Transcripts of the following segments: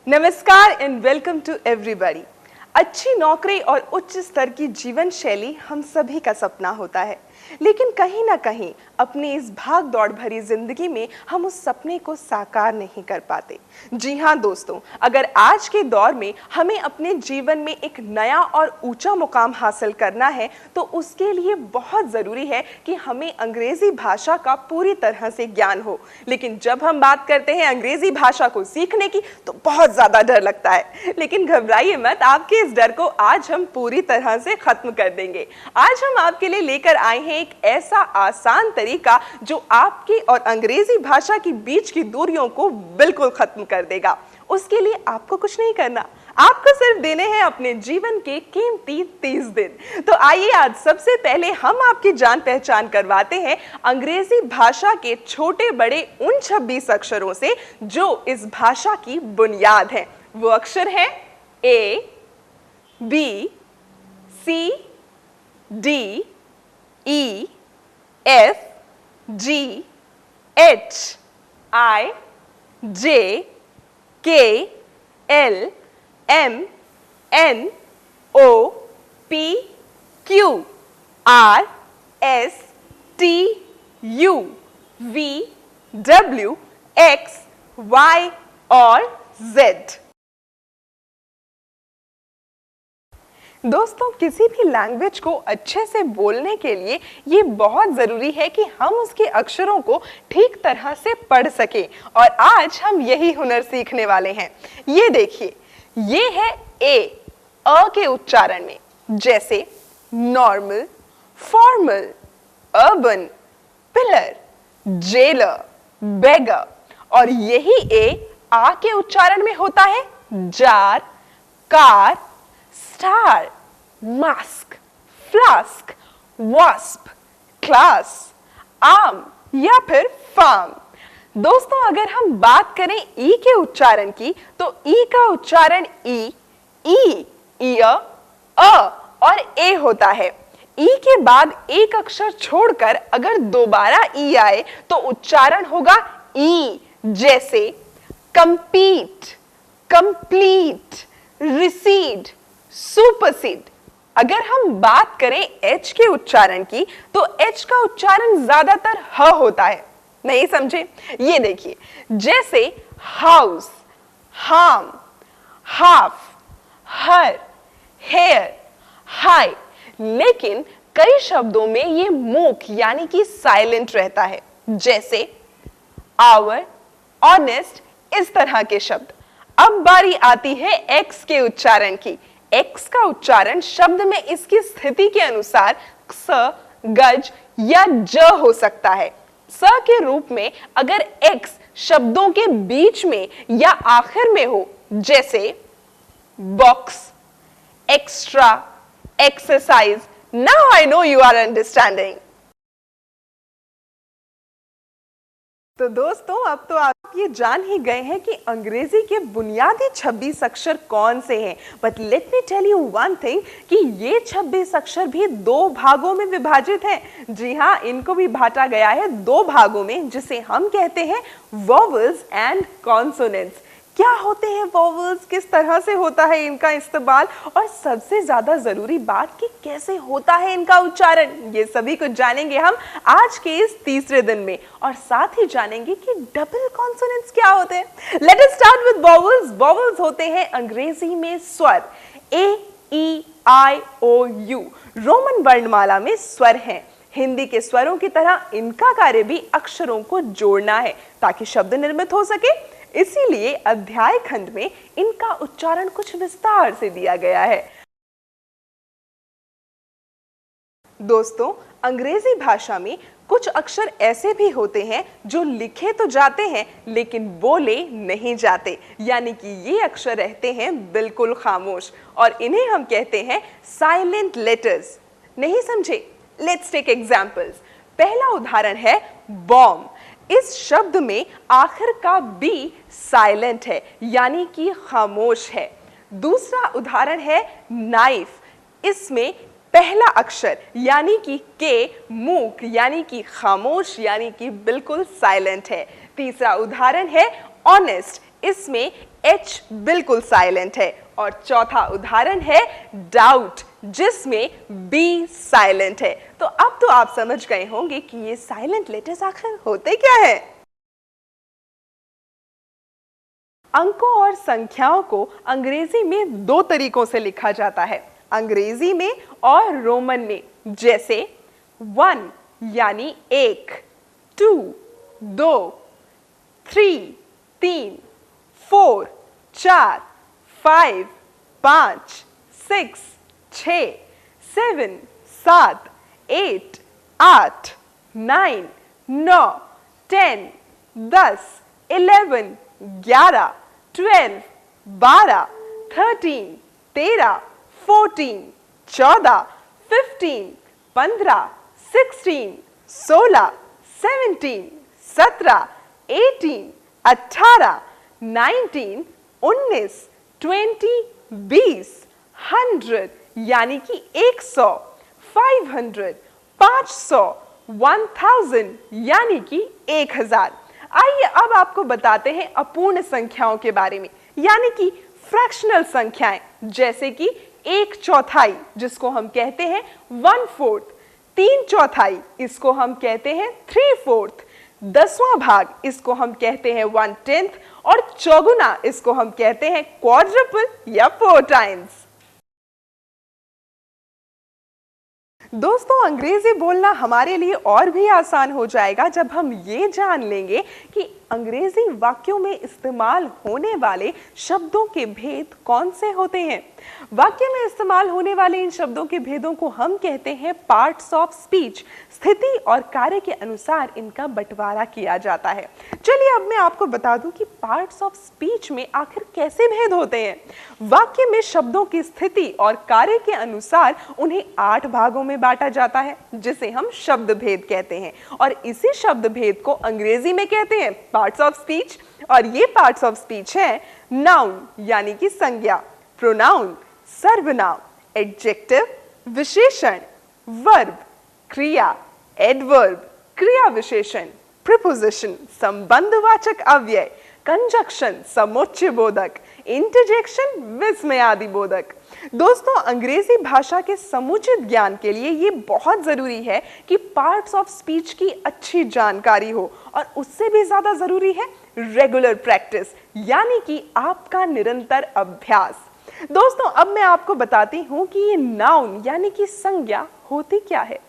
नमस्कार and welcome to everybody. अच्छी नौकरी और उच्च स्तर की जीवन शैली हम सभी का सपना होता है, लेकिन कहीं ना कहीं अपनी इस भाग दौड़ भरी जिंदगी में हम उस सपने को साकार नहीं कर पाते। जी हाँ दोस्तों, अगर आज के दौर में हमें अपने जीवन में एक नया और ऊंचा मुकाम हासिल करना है तो उसके लिए बहुत ज़रूरी है कि हमें अंग्रेजी भाषा का पूरी तरह से ज्ञान हो। लेकिन जब हम बात करते हैं अंग्रेजी भाषा को सीखने की तो बहुत ज़्यादा डर लगता है, लेकिन घबराइए मत, आपके इस डर को आज हम पूरी तरह से खत्म कर देंगे। आज हम आपके लिए लेकर आए हैं एक ऐसा आसान तरीका जो आपकी और अंग्रेजी भाषा के बीच की दूरियों को बिल्कुल खत्म कर देगा। उसके लिए आपको कुछ नहीं करना, आपको सिर्फ देने हैं अपने जीवन के कीमती 30 दिन। तो आइए आज सबसे पहले हम आपकी जान पहचान करवाते हैं अंग्रेजी भाषा के छोटे बड़े उन 26 अक्षरों से जो इस भाषा की बुनियाद हैं। वो अक्षर हैं A, B, C, D, E, F, G, H, I, J, K, L, M, N, O, P, Q, R, S, T, U, V, W, X, Y और Z। दोस्तों, किसी भी लैंग्वेज को अच्छे से बोलने के लिए ये बहुत ज़रूरी है कि हम उसके अक्षरों को ठीक तरह से पढ़ सकें, और आज हम यही हुनर सीखने वाले हैं। ये देखिए, ये है अ के उच्चारण में, जैसे normal, formal, urban, pillar, jailer, beggar. और यही आ के उच्चारण में होता है jar, car, star, mask, flask, wasp, class, आम या फिर फार्म। दोस्तों, अगर हम बात करें ई के उच्चारण की तो ई का उच्चारण ई, ईयर, और ए होता है। ई के बाद एक अक्षर छोड़कर अगर दोबारा ई आए तो उच्चारण होगा ई, जैसे कंपीट, कंप्लीट, रिसीड, सुपरसीड। अगर हम बात करें एच के उच्चारण की तो एच का उच्चारण ज्यादातर ह होता है, नहीं समझे? ये देखिए, जैसे हाउस, हार्म, हाफ, हर, हेयर, हाई। लेकिन कई शब्दों में ये मूक यानी कि साइलेंट रहता है, जैसे आवर, ऑनेस्ट, इस तरह के शब्द। अब बारी आती है एक्स के उच्चारण की। एक्स का उच्चारण शब्द में इसकी स्थिति के अनुसार स, गज या ज हो सकता है। स के रूप में अगर एक्स शब्दों के बीच में या आखिर में हो, जैसे box, extra, exercise. Now I know you are understanding. तो दोस्तों, अब तो आप ये जान ही गए हैं कि अंग्रेजी के बुनियादी 26 अक्षर कौन से हैं। But let me tell you one thing कि ये 26 अक्षर भी 2 भागों में विभाजित हैं। जी हाँ, इनको भी बांटा गया है 2 भागों में, जिसे हम कहते हैं वोवेल्स एंड कॉन्सोनेंट्स। क्या होते हैं वोवेल्स, किस तरह से होता है इनका इस्तेमाल, और सबसे ज्यादा जरूरी बात कि कैसे होता है इनका उच्चारण, ये सभी कुछ जानेंगे हम आज के इस तीसरे दिन में। और साथ ही जानेंगे कि डबल कॉन्सोनेंट्स क्या होते हैं। Let us start with vowels. Vowels होते हैं अंग्रेजी में स्वर। ए, ई, आई, ओ, यू रोमन वर्णमाला में स्वर हैं। हिंदी के स्वरों की तरह इनका कार्य भी अक्षरों को जोड़ना है ताकि शब्द निर्मित हो सके। इसीलिए अध्याय खंड में इनका उच्चारण कुछ विस्तार से दिया गया है। दोस्तों, अंग्रेजी भाषा में कुछ अक्षर ऐसे भी होते हैं जो लिखे तो जाते हैं लेकिन बोले नहीं जाते, यानी कि ये अक्षर रहते हैं बिल्कुल खामोश, और इन्हें हम कहते हैं साइलेंट लेटर्स। नहीं समझे? Let's take examples. पहला उदाहरण है बॉम्ब। इस शब्द में आखिर का बी साइलेंट है, यानी कि खामोश है। दूसरा उदाहरण है नाइफ। इसमें पहला अक्षर यानी कि के मूक यानी कि खामोश यानी कि बिल्कुल साइलेंट है। तीसरा उदाहरण है ऑनेस्ट। इसमें H बिल्कुल साइलेंट है। और चौथा उदाहरण है डाउट, जिसमें B साइलेंट है। तो अब तो आप समझ गए होंगे कि ये साइलेंट लेटर्स आखिर होते क्या है। अंकों और संख्याओं को अंग्रेजी में दो तरीकों से लिखा जाता है, अंग्रेजी में और रोमन में। जैसे 1 यानी 1, 2 2, 3 3, 4 4, 5 5, 6 6, 7 7, 8 8, 9 9, 10 10, 11 11, 12 12, 13 13, 14 14, 15 15, 16 16, 17 17, 18 18, 19 19, 20 20, 100 यानी कि 100, 500 500, 1000 यानी कि 1000। आइए अब आपको बताते हैं अपूर्ण संख्याओं के बारे में, यानी कि फ्रैक्शनल संख्याएं, जैसे कि 1/4 जिसको हम कहते हैं 1/4, 3/4 इसको हम कहते हैं 3/4, 10वां भाग इसको हम कहते हैं 1/10 और चौगुना इसको हम कहते हैं क्वाड्रपल या 4 टाइम्स। दोस्तों, अंग्रेजी बोलना हमारे लिए और भी आसान हो जाएगा जब हम ये जान लेंगे कि अंग्रेजी वाक्यों में इस्तेमाल होने वाले शब्दों के भेद कौन से होते हैं। वाक्य में इस्तेमाल होने वाले इन शब्दों के भेदों को हम कहते हैं पार्ट्स ऑफ स्पीच। स्थिति और कार्य के अनुसार इनका बंटवारा किया जाता है। चलिए अब मैं आपको बता दूं कि पार्ट्स ऑफ स्पीच में आखिर कैसे भेद होते हैं। वाक्य में शब्दों की स्थिति और कार्य के अनुसार उन्हें 8 भागों में बांटा जाता है, जिसे हम शब्द भेद कहते हैं। और इसी शब्द भेद को अंग्रेजी में कहते हैं पार्ट्स ऑफ स्पीच। और ये पार्ट्स ऑफ स्पीच है नाउन यानी कि संज्ञा, प्रोनाउन सर्वनाम, एडजेक्टिव विशेषण, वर्ब क्रिया, एडवर्ब क्रिया विशेषण, प्रीपोजिशन संबंधवाचक अव्यय, कंजक्शन समुच्चय बोधक, इंटरजेक्शन विस्मयादि बोधक। दोस्तों, अंग्रेजी भाषा के समुचित ज्ञान के लिए ये बहुत जरूरी है कि पार्ट्स ऑफ स्पीच की अच्छी जानकारी हो, और उससे भी ज्यादा जरूरी है रेगुलर प्रैक्टिस, यानी कि आपका निरंतर अभ्यास। दोस्तों, अब मैं आपको बताती हूं कि ये नाउन यानी कि संज्ञा होती क्या है।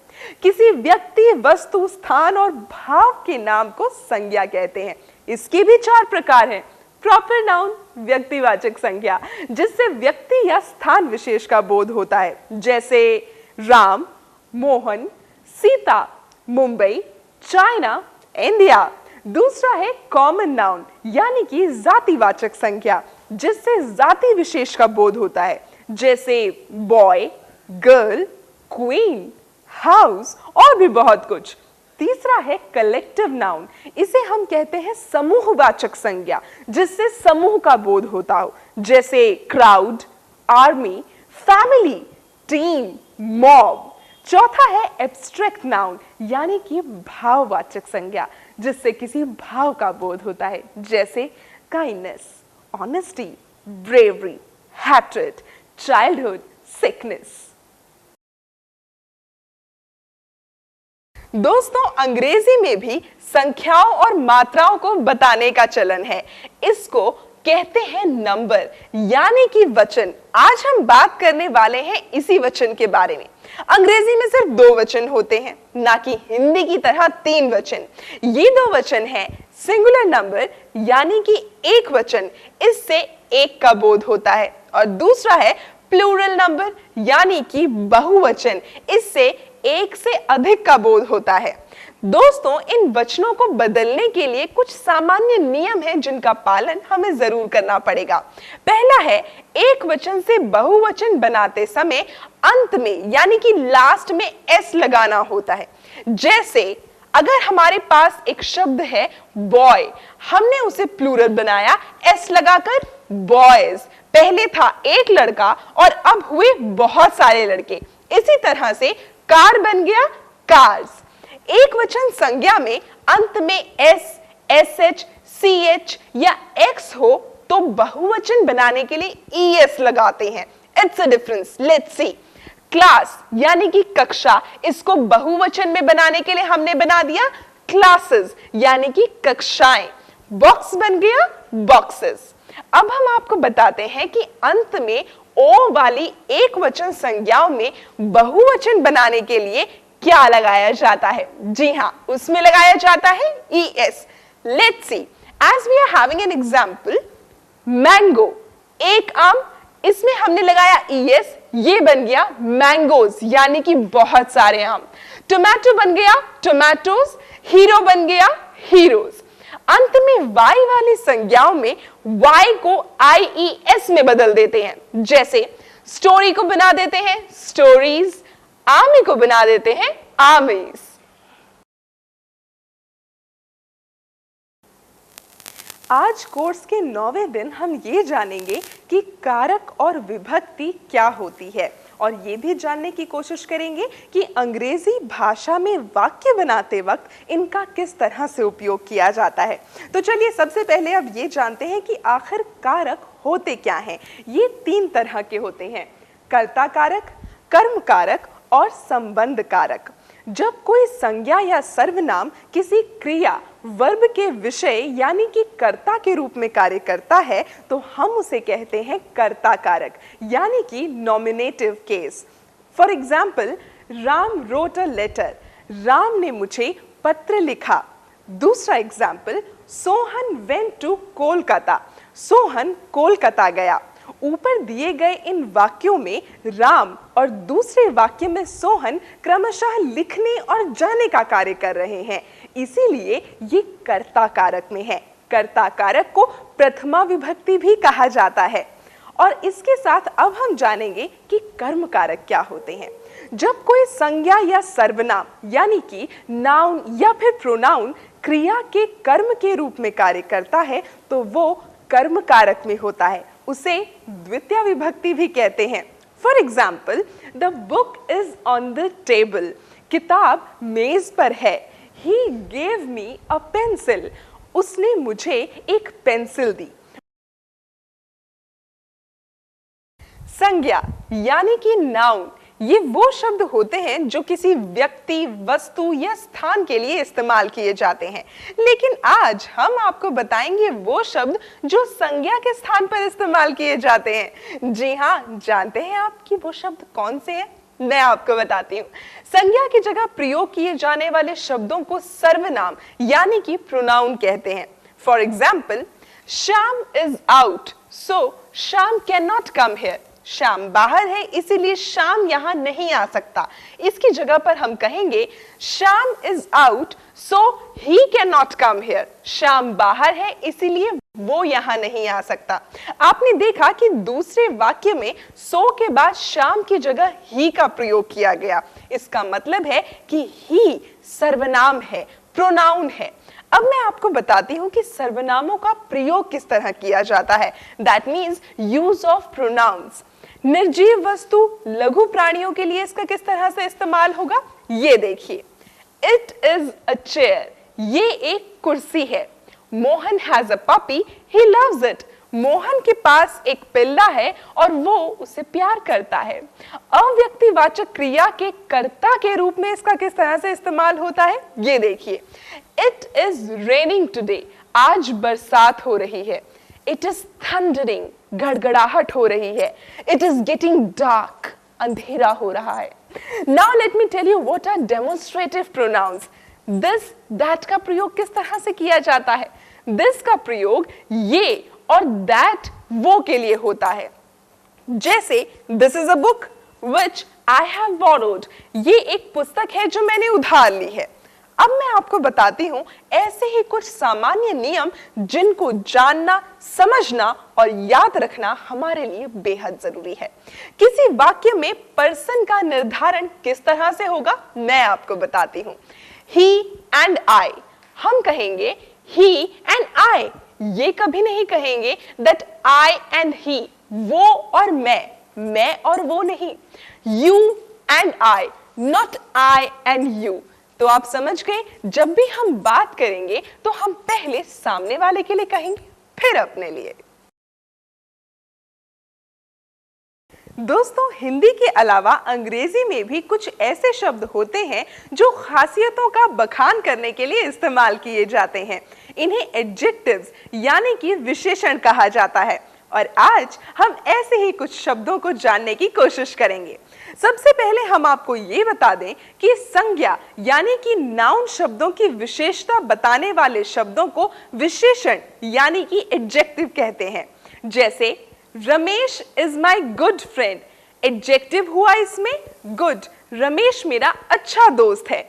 किसी व्यक्ति, वस्तु, स्थान और भाव के नाम को संज्ञा कहते हैं। इसके भी 4 प्रकार हैं। प्रॉपर नाउन व्यक्तिवाचक संज्ञा, जिससे व्यक्ति या स्थान विशेष का बोध होता है, जैसे राम, मोहन, सीता, मुंबई, चाइना, इंडिया। दूसरा है कॉमन नाउन यानी कि जातिवाचक संज्ञा, जिससे जाति विशेष का बोध होता है, जैसे बॉय, गर्ल, क्वीन, हाउस और भी बहुत कुछ। तीसरा है कलेक्टिव नाउन, इसे हम कहते हैं समूहवाचक संज्ञा, जिससे समूह का बोध होता हो, जैसे crowd, army, family, team, mob. चौथा है एब्स्ट्रैक्ट नाउन यानी कि भाववाचक संज्ञा, जिससे किसी भाव का बोध होता है, जैसे kindness, honesty, bravery, hatred, childhood, sickness. दोस्तों, अंग्रेजी में भी संख्याओं और मात्राओं को बताने का चलन है। इसको कहते हैं नंबर यानी कि वचन। आज हम बात करने वाले हैं इसी वचन के बारे में। अंग्रेजी में सिर्फ 2 वचन होते हैं, ना कि हिंदी की तरह 3 वचन। ये 2 वचन हैं सिंगुलर नंबर यानी कि एक वचन, इससे एक का बोध होता है, और दूसरा है प्लूरल नंबर यानी कि बहुवचन, इससे एक से अधिक का बोध होता है। दोस्तों, इन वचनों को बदलने के लिए कुछ सामान्य नियम हैं जिनका पालन हमें जरूर करना पड़ेगा। पहला है, एक वचन से बहुवचन बनाते समय अंत में यानी कि लास्ट में एस लगाना होता है। जैसे अगर हमारे पास एक शब्द है बॉय, हमने उसे प्लूरल बनाया एस लगाकर बॉयज। पहले था एक लड़का और अब हुए बहुत सारे लड़के। इसी तरह से कार बन गया कार्स। एक वचन संज्ञा में अंत में एस, एसएच, सीएच या एक्स हो तो बहुवचन बनाने के लिए es लगाते हैं। It's a difference. Let's see. Class यानी कि कक्षा, इसको बहुवचन में बनाने के लिए हमने बना दिया क्लासेस यानी कि कक्षाएं। बॉक्स बन गया बॉक्सेस। अब हम आपको बताते हैं कि अंत में ओ वाली एक वचन संज्ञाओं में बहुवचन बनाने के लिए क्या लगाया जाता है। जी हां, उसमें लगाया जाता है es। Let's see. As we are having an example, mango, एक आम, इसमें हमने लगाया es, ये बन गया मैंगोज यानी कि बहुत सारे आम। टोमेटो बन गया टोमेटोज, हीरो बन गया हीरोज। अंत में y वाली संज्ञाओं में y को ies में बदल देते हैं। जैसे स्टोरी को बना देते हैं स्टोरीज, आमी को बना देते हैं आमीज। आज कोर्स के 9वें दिन हम ये जानेंगे कि कारक और विभक्ति क्या होती है और ये भी जानने की कोशिश करेंगे कि अंग्रेजी भाषा में वाक्य बनाते वक्त इनका किस तरह से उपयोग किया जाता है। तो चलिए सबसे पहले अब ये जानते हैं कि आखिर कारक होते क्या हैं। ये 3 तरह के होते हैं, कर्ता कारक, कर्म कारक और संबंध कारक। जब कोई संज्ञा या सर्वनाम किसी क्रिया वर्ब के विषय यानी कि कर्ता के रूप में कार्य करता है तो हम उसे कहते हैं कर्ता कारक यानी कि nominative case. For example, Ram wrote a letter, Ram ने मुझे पत्र लिखा। दूसरा example, Sohan went to Kolkata, Sohan Kolkata गया। ऊपर दिए गए इन वाक्यों में राम और दूसरे वाक्य में सोहन क्रमशः लिखने और जाने का कार्य कर रहे हैं, इसीलिए ये कर्ता कारक में है। कर्ता कारक को प्रथमा विभक्ति भी कहा जाता है। और इसके साथ अब हम जानेंगे कि कर्म कारक क्या होते हैं। जब कोई संज्ञा या सर्वनाम यानी कि नाउन या फिर प्रोनाउन क्रिया के कर्म के रूप में कार्य करता है तो वो कर्म कारक में होता है, उसे द्वितीय विभक्ति भी कहते हैं। For example, the book is on the table, किताब मेज पर है। He gave me a pencil, उसने मुझे एक पेंसिल दी। संज्ञा यानी कि नाउन, ये वो शब्द होते हैं जो किसी व्यक्ति, वस्तु या स्थान के लिए इस्तेमाल किए जाते हैं। लेकिन आज हम आपको बताएंगे वो शब्द जो संज्ञा के स्थान पर इस्तेमाल किए जाते हैं। जी हाँ, जानते हैं आप कि वो शब्द कौन से हैं? मैं आपको बताती हूँ। संज्ञा की जगह प्रयोग किए जाने वाले शब्दों को सर्वनाम यानी कि प्रोनाउन कहते हैं। For example, Shyam is out, so Shyam can not come here, Shyam बाहर है इसीलिए श्याम यहां नहीं आ सकता। इसकी जगह पर हम कहेंगे Shyam is out so he can not come here, Shyam बाहर है इसीलिए वो यहां नहीं आ सकता। आपने देखा कि दूसरे वाक्य में सो के बाद श्याम की जगह ही का प्रयोग किया गया। इसका मतलब है कि ही सर्वनाम है, प्रोनाउन है। अब मैं आपको बताती हूं कि सर्वनामों का प्रयोग किस तरह किया जाता है। That means use of pronouns. निर्जीव वस्तु, लघु प्राणियों के लिए इसका किस तरह से इस्तेमाल होगा, ये देखिए। इट इज अ चेयर, ये एक कुर्सी है। Mohan has a puppy, he loves it, Mohan के पास एक पिल्ला है और वो उसे प्यार करता है। अव्यक्तिवाचक क्रिया के कर्ता के रूप में इसका किस तरह से इस्तेमाल होता है, ये देखिए। इट इज रेनिंग टुडे, आज बरसात हो रही है। इट इज थंडरिंग, गड़गड़ाहट हो रही है। इट इज गेटिंग डार्क, अंधेरा हो रहा है। Now let me tell you what are demonstrative pronouns. This, that का प्रयोग किस तरह से किया जाता है। दिस का प्रयोग ये और दैट वो के लिए होता है। जैसे this is a book which I have borrowed, ये एक पुस्तक है जो मैंने उधार ली है। अब मैं आपको बताती हूं ऐसे ही कुछ सामान्य नियम जिनको जानना, समझना और याद रखना हमारे लिए बेहद जरूरी है। किसी वाक्य में पर्सन का निर्धारण किस तरह से होगा, मैं आपको बताती हूं। ही एंड आई, हम कहेंगे ही एंड आई, ये कभी नहीं कहेंगे दैट आई एंड ही, वो और मैं और वो नहीं। You and I, not I and you. तो आप समझ गए, जब भी हम बात करेंगे तो हम पहले सामने वाले के लिए कहेंगे फिर अपने लिए। दोस्तों, हिंदी के अलावा अंग्रेजी में भी कुछ ऐसे शब्द होते हैं जो खासियतों का बखान करने के लिए इस्तेमाल किए जाते हैं। इन्हें एडजेक्टिव्स यानी कि विशेषण कहा जाता है और आज हम ऐसे ही कुछ शब्दों को जानने की कोशिश करेंगे। सबसे पहले हम आपको ये बता दें कि संज्ञा यानी कि नाउन शब्दों की विशेषता बताने वाले शब्दों को विशेषण यानी कि एडजेक्टिव कहते हैं। जैसे Ramesh is my good friend, adjective हुआ इसमें गुड, रमेश मेरा अच्छा दोस्त है।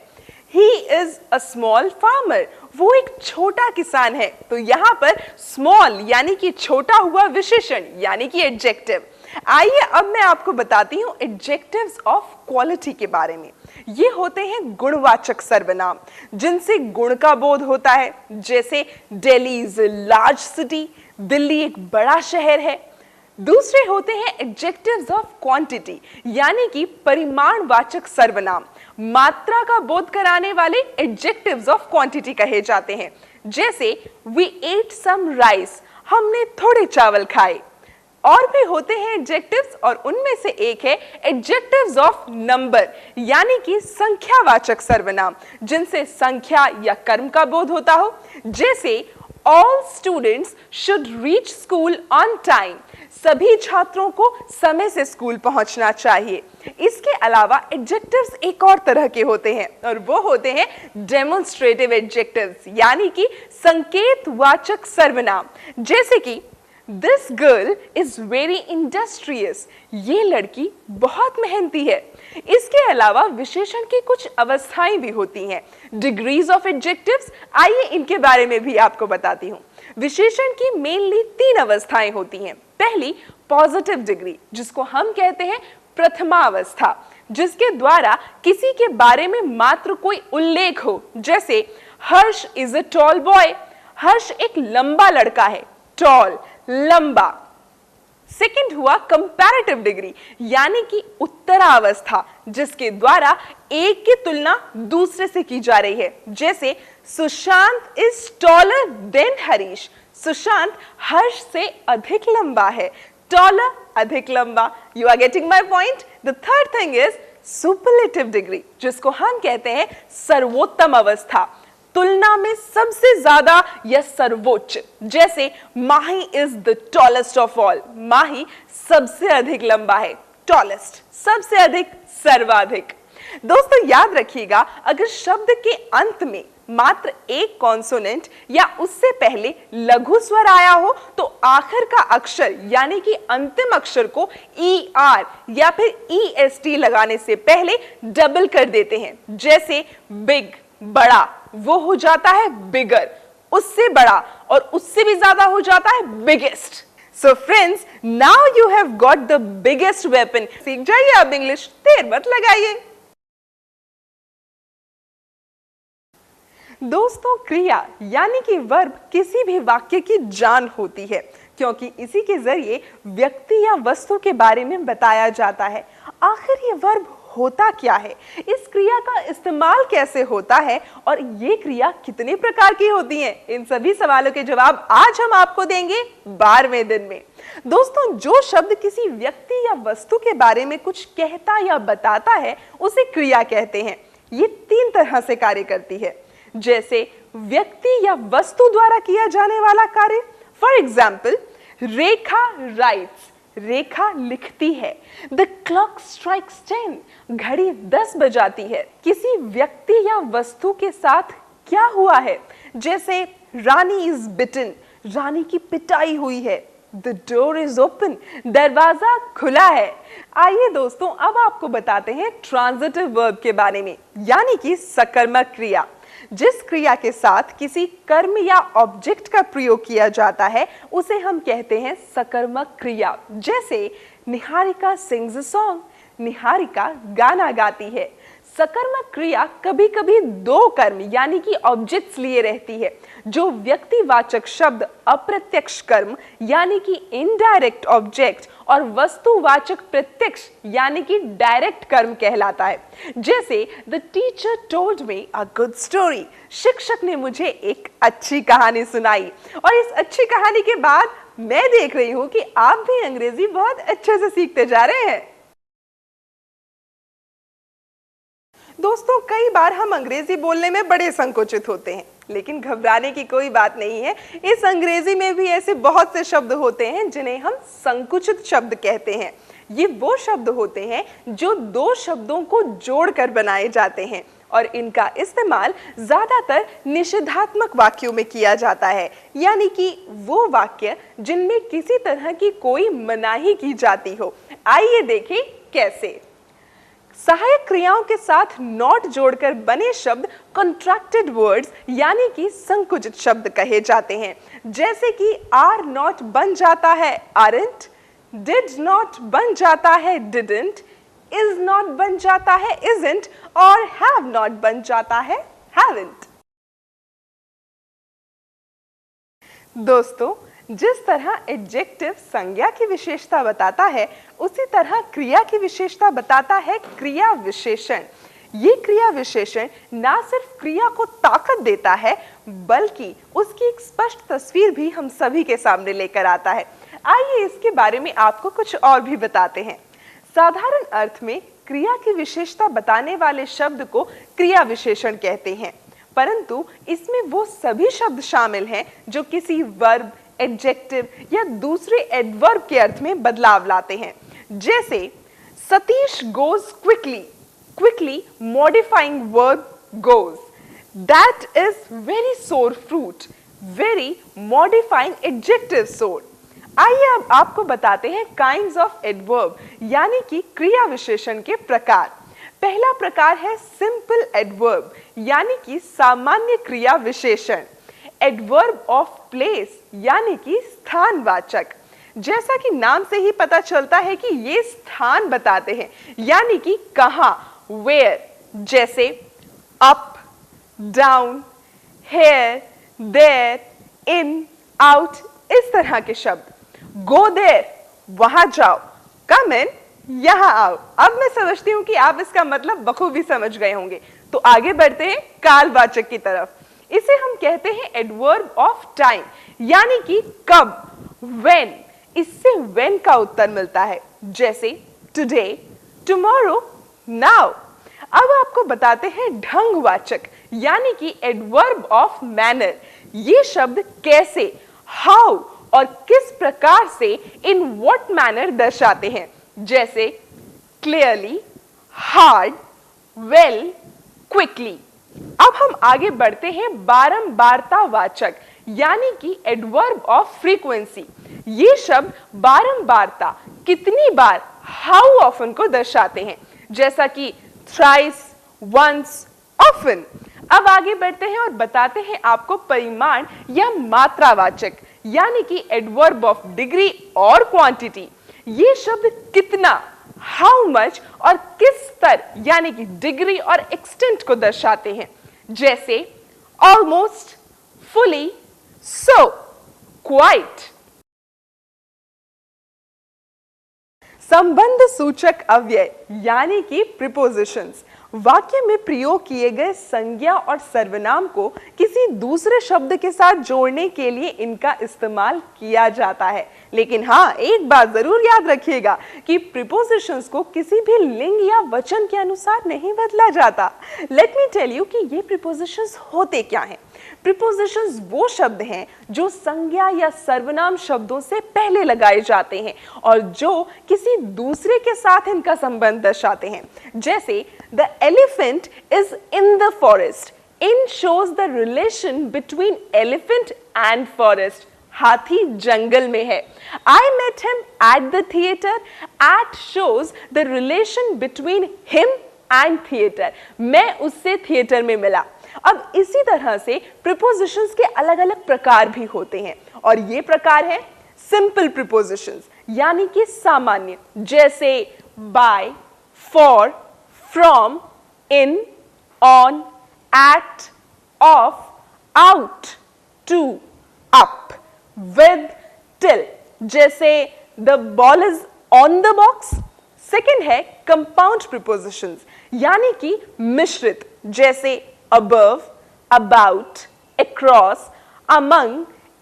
He is a small farmer, वो एक छोटा किसान है, तो यहाँ पर स्मॉल यानी कि छोटा हुआ विशेषण यानी कि एडजेक्टिव। आइए अब मैं आपको बताती हूँ एडजेक्टिव्स ऑफ क्वालिटी के बारे में। ये होते हैं गुणवाचक सर्वनाम जिनसे गुण का बोध होता है। जैसे Delhi is a large city, Delhi एक बड़ा शहर है। दूसरे होते हैं एडजेक्टिव्स ऑफ क्वांटिटी यानी कि परिमाणवाचक सर्वनाम, मात्रा का बोध कराने वाले एडजेक्टिव्स ऑफ क्वांटिटी कहे जाते हैं। जैसे वी एट सम राइस, हमने थोड़े चावल खाए। और भी होते हैं एडजेक्टिव्स और उनमें से एक है एडजेक्टिव्स ऑफ नंबर यानी कि संख्यावाचक सर्वनाम जिनसे संख्या या कर्म का बोध होता हो। जैसे all students should reach school on time, सभी छात्रों को समय से स्कूल पहुंचना चाहिए। इसके अलावा एडजेक्टिव्स एक और तरह के होते हैं और वो होते हैं डेमोन्स्ट्रेटिव एडजेक्टिव्स यानी कि संकेतवाचक सर्वनाम। जैसे कि this girl is very industrious, ये लड़की बहुत मेहनती है। इसके अलावा विशेषण की कुछ अवस्थाएं भी होती हैं, डिग्रीज ऑफ एडजेक्टिव्स। आइए इनके बारे में भी आपको बताती हूँ। विशेषण की मेनली 3 अवस्थाएं होती हैं। पहली पॉजिटिव डिग्री, जिसको हम कहते हैं प्रथमा अवस्था, जिसके द्वारा किसी के बारे में मात्र कोई उल्लेख हो। जैसे हर्ष इज अ टॉल बॉय, हर्ष एक लंबा लड़का है, टॉल लंबा। सेकंड हुआ कंपैरेटिव डिग्री यानी कि उत्तरावस्था, जिसके द्वारा एक की तुलना दूसरे से की जा रही है। जैसे Sushant is taller than Harish, Sushant Harsh से अधिक लंबा है, टॉलर अधिक लंबा। You are getting my point. The third thing is superlative degree, जिसको हम कहते हैं सर्वोत्तम अवस्था, तुलना में सबसे ज्यादा या सर्वोच्च। जैसे Mahi is the tallest of all, Mahi सबसे अधिक लंबा है, टॉलेस्ट सबसे अधिक, सर्वाधिक। दोस्तों याद रखिएगा, अगर शब्द के अंत में मात्र एक कॉन्सोनेंट या उससे पहले लघु स्वर आया हो तो आखिर का अक्षर यानी कि अंतिम अक्षर को ER या फिर EST लगाने से पहले डबल कर देते हैं। जैसे बिग बड़ा, वो हो जाता है बिगर, उससे बड़ा और उससे भी ज्यादा हो जाता है biggest. So friends, now you have got the biggest weapon. सीख जाइए अब इंग्लिश, देर मत लगाइए। दोस्तों, क्रिया यानी कि वर्ब किसी भी वाक्य की जान होती है, क्योंकि इसी के जरिए व्यक्ति या वस्तु के बारे में बताया जाता है। आखिर ये वर्ब होता क्या है, इस क्रिया का इस्तेमाल कैसे होता है और ये क्रिया कितने प्रकार की होती है, इन सभी सवालों के जवाब आज हम आपको देंगे 12वें दिन में। दोस्तों, जो शब्द किसी व्यक्ति या वस्तु के बारे में कुछ कहता या बताता है उसे क्रिया कहते हैं। ये 3 तरह से कार्य करती है। जैसे व्यक्ति या वस्तु द्वारा किया जाने वाला कार्य, फॉर एग्जाम्पल रेखा राइट्स, रेखा लिखती है। द क्लॉक स्ट्राइक्स 10, घड़ी 10 बजाती है। किसी व्यक्ति या वस्तु के साथ क्या हुआ है, जैसे रानी इज बिटन, रानी की पिटाई हुई है। द डोर इज ओपन, दरवाजा खुला है। आइए दोस्तों, अब आपको बताते हैं ट्रांजिटिव वर्ब के बारे में, यानी कि सकर्मक क्रिया। जिस क्रिया के साथ किसी कर्म या ऑब्जेक्ट का प्रयोग किया जाता है उसे हम कहते हैं सकर्मक क्रिया। जैसे Niharika sings a song, Niharika गाना गाती है। सकर्मक क्रिया कभी कभी 2 कर्म यानी कि ऑब्जेक्ट्स लिए रहती है। जो व्यक्तिवाचक शब्द अप्रत्यक्ष कर्म यानी कि इनडायरेक्ट ऑब्जेक्ट और वस्तुवाचक प्रत्यक्ष यानी कि डायरेक्ट कर्म कहलाता है। जैसे the teacher told me a good story, शिक्षक ने मुझे एक अच्छी कहानी सुनाई। और इस अच्छी कहानी के बाद मैं देख रही हूँ कि आप भी अंग्रेजी बहुत अच्छे से सीखते जा रहे हैं। दोस्तों, कई बार हम अंग्रेजी बोलने में बड़े संकोचित होते हैं, लेकिन घबराने की कोई बात नहीं है। इस अंग्रेजी में भी ऐसे बहुत से शब्द होते हैं जिन्हें हम संकुचित शब्द कहते हैं। ये वो शब्द होते हैं जो दो शब्दों को जोड़कर बनाए जाते हैं और इनका इस्तेमाल ज्यादातर निषेधात्मक वाक्यों में किया जाता है, यानी कि वो वाक्य जिनमें किसी तरह की कोई मनाही की जाती हो। आइए देखें कैसे। सहायक क्रियाओं के साथ नॉट जोड़कर बने शब्द कॉन्ट्रैक्टेड वर्ड्स यानी कि संकुचित शब्द कहे जाते हैं, जैसे कि आर नॉट बन जाता है आरंट, डिड नॉट बन जाता है डिडंट, इज नॉट बन जाता है इजंट और हैव नॉट बन जाता है हैवंट। दोस्तों, जिस तरह एडजेक्टिव संज्ञा की विशेषता बताता है, उसी तरह क्रिया की विशेषता बताता है क्रिया विशेषण। ये क्रिया विशेषण ना सिर्फ क्रिया को ताकत देता है, बल्कि उसकी एक स्पष्ट तस्वीर भी हम सभी के सामने लेकर आता है। आइए इसके बारे में आपको कुछ और भी बताते हैं। साधारण अर्थ में क्रिया की विशेषता बताने वाले शब्द को क्रिया विशेषण कहते हैं, परंतु इसमें वो सभी शब्द शामिल हैं जो किसी वर्ब, एडजेक्टिव या दूसरे एडवर्ब के अर्थ में बदलाव लाते हैं। जैसे Satish goes quickly, quickly modifying verb goes. That is very सोर फ्रूट, वेरी मॉडिफाइंग एडजेक्टिव सोर। आइए अब आपको बताते हैं काइंड्स ऑफ एडवर्ब यानी कि क्रिया विशेषण के प्रकार। पहला प्रकार है सिंपल एडवर्ब यानी कि सामान्य क्रिया विशेषण। एडवर्ब ऑफ प्लेस यानी कि स्थानवाचक। जैसा कि नाम से ही पता चलता है कि ये स्थान बताते हैं, यानी कि कहां, वेयर। जैसे up, down, here, there, in, out, इस तरह के शब्द। गो देयर, वहां जाओ। कम इन, यहां आओ। अब मैं समझती हूं कि आप इसका मतलब बखूबी समझ गए होंगे, तो आगे बढ़ते हैं कालवाचक की तरफ। इसे हम कहते हैं एडवर्ब ऑफ टाइम यानी कि कब, व्हेन। इससे व्हेन का उत्तर मिलता है, जैसे टुडे, टुमारो, नाउ। अब आपको बताते हैं ढंगवाचक यानी कि एडवर्ब ऑफ मैनर। ये शब्द कैसे, हाउ और किस प्रकार से, इन व्हाट मैनर दर्शाते हैं। जैसे क्लियरली, हार्ड, वेल, क्विकली। अब हम आगे बढ़ते हैं बारंबारतावाचक यानी कि एडवर्ब ऑफ फ्रीक्वेंसी। ये शब्द बारंबारता, कितनी बार, हाउ ऑफन को दर्शाते हैं, जैसा कि थ्राइस, वंस, ऑफन। अब आगे बढ़ते हैं और बताते हैं आपको परिमाण या मात्रावाचक यानी कि एडवर्ब ऑफ डिग्री और क्वांटिटी। ये शब्द कितना, हाउ मच और किस स्तर यानी कि डिग्री और एक्सटेंट को दर्शाते हैं। जैसे ऑलमोस्ट, फुली, सो, क्वाइट। संबंध सूचक अव्यय यानी कि प्रीपोजिशंस वाक्य में प्रयोग किए गए संज्ञा और सर्वनाम को किसी दूसरे शब्द के साथ जोड़ने के लिए इनका इस्तेमाल किया जाता है। लेकिन हाँ, एक बात जरूर याद रखिएगा कि प्रीपोजिशंस को किसी भी लिंग या वचन के अनुसार नहीं बदला जाता। लेट मी टेल यू कि ये प्रीपोजिशंस होते क्या हैं। प्रीपोजिशंस वो शब्द हैं जो संज्ञा या सर्वनाम शब्दों से पहले लगाए जाते हैं और जो किसी दूसरे के साथ इनका संबंध दर्शाते हैं। जैसे the elephant is in the forest. In shows the relation between elephant and forest. हाथी जंगल में है। I met him at the theater. At shows the relation between him and theater. मैं उससे थिएटर में मिला। अब इसी तरह से प्रीपोजिशंस के अलग अलग प्रकार भी होते हैं और ये प्रकार है सिंपल प्रीपोजिशंस यानी कि सामान्य, जैसे by, for, from, in, on, at, of, out, to, up, with, till। जैसे the ball is on the box। Second है कंपाउंड प्रीपोजिशंस यानी कि मिश्रित, जैसे above, about, across, among,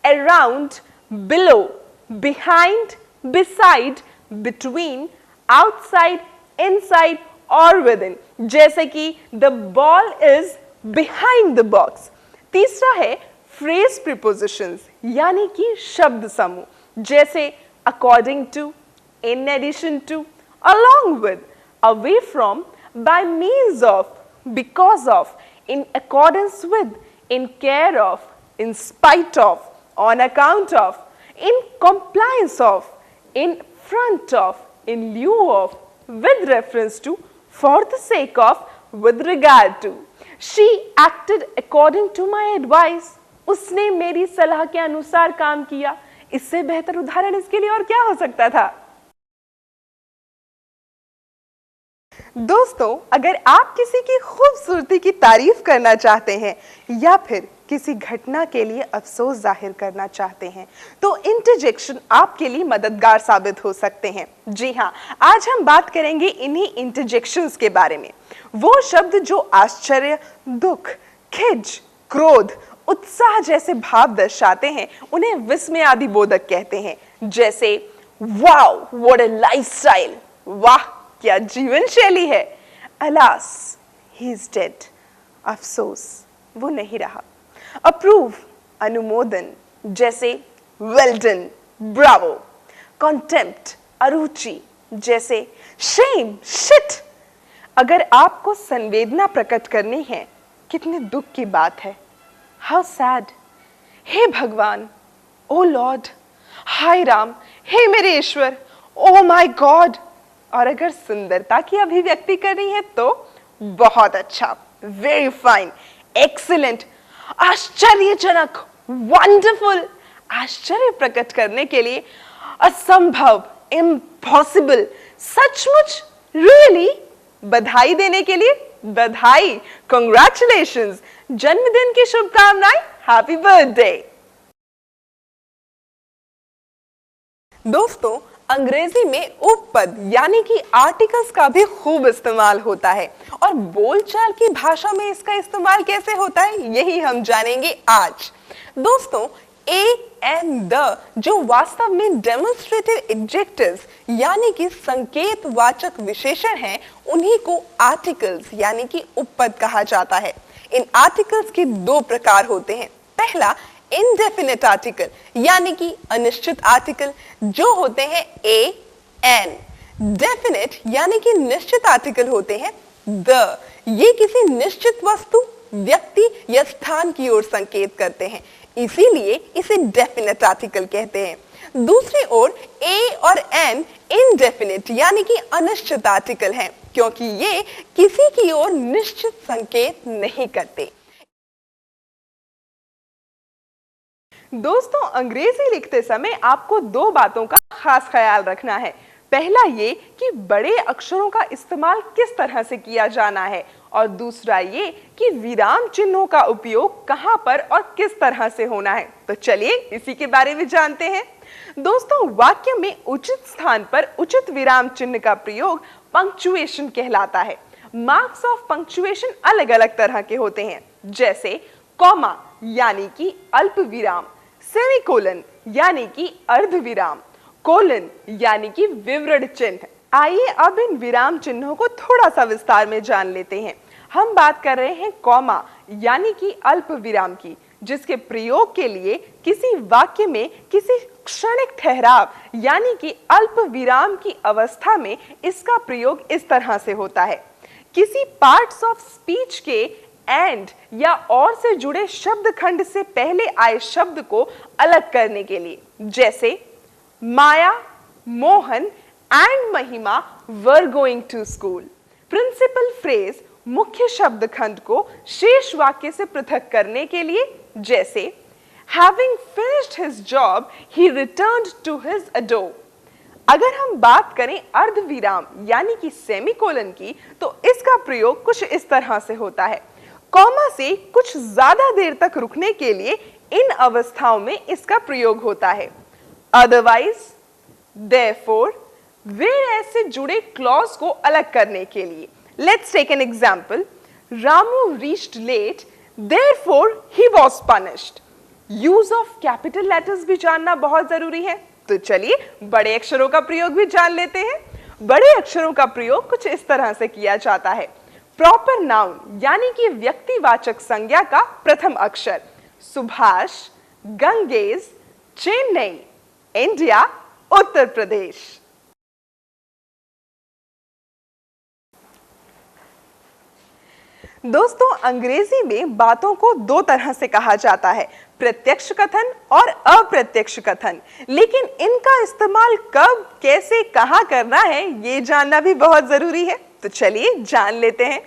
around, below, behind, beside, between, outside, inside और within। जैसे कि the ball is behind the box। तीसरा है phrase prepositions यानी कि शब्द समूह, जैसे according to, in addition to, along with, away from, by means of, because of, in accordance with, in care of, in spite of, on account of, in compliance of, in front of, in lieu of, with reference to, for the sake of, with regard to। She acted according to my advice। उसने मेरी सलाह के अनुसार काम किया। इससे बेहतर उदाहरण इसके लिए और क्या हो सकता था? दोस्तों, अगर आप किसी की खूबसूरती की तारीफ करना चाहते हैं या फिर किसी घटना के लिए अफसोस जाहिर करना चाहते हैं तो इंटरजेक्शन आपके लिए मददगार साबित हो सकते हैं। जी हाँ, आज हम बात करेंगे इन्हीं इंटरजेक्शंस के बारे में। वो शब्द जो आश्चर्य, दुख, खिज, क्रोध, उत्साह जैसे भाव दर्शाते हैं उन्हें विस्मयादिबोधक कहते हैं। जैसे वाओ व्हाट अ लाइफस्टाइल, वाह क्या जीवन शैली है। अलास ही इज डेड, अफसोस वो नहीं रहा। अप्रूव अनुमोदन, जैसे वेल डन, ब्रावो। कॉन्टेम्प्ट अरुचि, जैसे शेम, शिट। अगर आपको संवेदना प्रकट करनी है, कितने दुख की बात है। हाउ सैड, हे भगवान, ओ लॉर्ड, हाय राम, हे मेरे ईश्वर, ओ माय गॉड। और अगर सुंदरता की अभिव्यक्ति करनी है तो बहुत अच्छा, वेरी फाइन, एक्सीलेंट, आश्चर्यजनक, वंडरफुल। आश्चर्य प्रकट करने के लिए असंभव, इम्पॉसिबल, सचमुच, रियली। बधाई देने के लिए बधाई, कांग्रेचुलेशंस, जन्मदिन की शुभकामनाएं, हैप्पी बर्थडे। दोस्तों, अंग्रेजी में उपपद यानी कि आर्टिकल्स का भी खूब इस्तेमाल होता है और बोलचाल की भाषा में इसका इस्तेमाल कैसे होता है यही हम जानेंगे आज। दोस्तों, ए एंड द जो वास्तव में डेमोन्स्ट्रेटिव एडजेक्टिव्स यानी कि संकेतवाचक विशेषण हैं, उन्हीं को आर्टिकल्स यानी कि उपपद कहा जाता है। इन आर्टिकल्स के दो प्रकार होते हैं। पहला इनडेफिनेट आर्टिकल यानी कि अनिश्चित आर्टिकल जो होते हैं ए एन। डेफिनेट यानी कि निश्चित आर्टिकल होते हैं द। ये किसी निश्चित वस्तु, व्यक्ति या स्थान की ओर संकेत करते हैं, इसीलिए इसे डेफिनेट आर्टिकल कहते हैं। दूसरी ओर ए और एन इनडेफिनेट यानी कि अनिश्चित आर्टिकल हैं, क्योंकि ये किसी की ओर निश्चित संकेत नहीं करते। दोस्तों, अंग्रेजी लिखते समय आपको दो बातों का खास ख्याल रखना है। पहला ये कि बड़े अक्षरों का इस्तेमाल किस तरह से किया जाना है और दूसरा ये कि विराम चिन्हों का उपयोग कहां पर और किस तरह से होना है। तो चलिए इसी के बारे में जानते हैं। दोस्तों, वाक्य में उचित स्थान पर उचित विराम चिन्ह का प्रयोग पंक्चुएशन कहलाता है। मार्क्स ऑफ पंक्चुएशन अलग अलग तरह के होते हैं, जैसे कॉमा यानी कि अल्प विराम, सेमीकोलन यानी कि अर्ध विराम, कोलन यानी कि विवरण चिन्ह। आइए अब इन विराम चिन्हों को थोड़ा सा विस्तार में जान लेते हैं। हम बात कर रहे हैं कॉमा यानी कि अल्प विराम की, जिसके प्रयोग के लिए किसी वाक्य में किसी क्षणिक ठहराव यानी कि अल्प विराम की अवस्था में इसका प्रयोग इस तरह से होता है। किसी पार्ट्स ऑफ स्पीच के एंड या और से जुड़े शब्द खंड से पहले आए शब्द को अलग करने के लिए, जैसे माया, Mohan and Mahima were going to school. Principal phrase मुख्य शब्द खंड को शेष वाक्य से पृथक करने के लिए, जैसे having finished his job he returned to his abode. अगर हम बात करें अर्ध विराम यानी कि सेमीकोलन की, तो इसका प्रयोग कुछ इस तरह से होता है। कॉमा से कुछ ज्यादा देर तक रुकने के लिए इन अवस्थाओं में इसका प्रयोग होता है। अदरवाइज, देयरफॉर, वेयर से जुड़े क्लॉज को अलग करने के लिए। Let's take an example. Ramu reached late, therefore he was punished. Use of capital letters भी जानना बहुत जरूरी है। तो चलिए बड़े अक्षरों का प्रयोग भी जान लेते हैं। बड़े अक्षरों का प्रयोग कुछ इस तरह से किया जाता है। प्रॉपर नाउन यानी कि व्यक्तिवाचक संज्ञा का प्रथम अक्षर, सुभाष, गंगेश, चेन्नई, इंडिया, उत्तर प्रदेश। दोस्तों, अंग्रेजी में बातों को दो तरह से कहा जाता है, प्रत्यक्ष कथन और अप्रत्यक्ष कथन। लेकिन इनका इस्तेमाल कब, कैसे, कहां करना है, ये जानना भी बहुत जरूरी है। तो चलिए जान लेते हैं।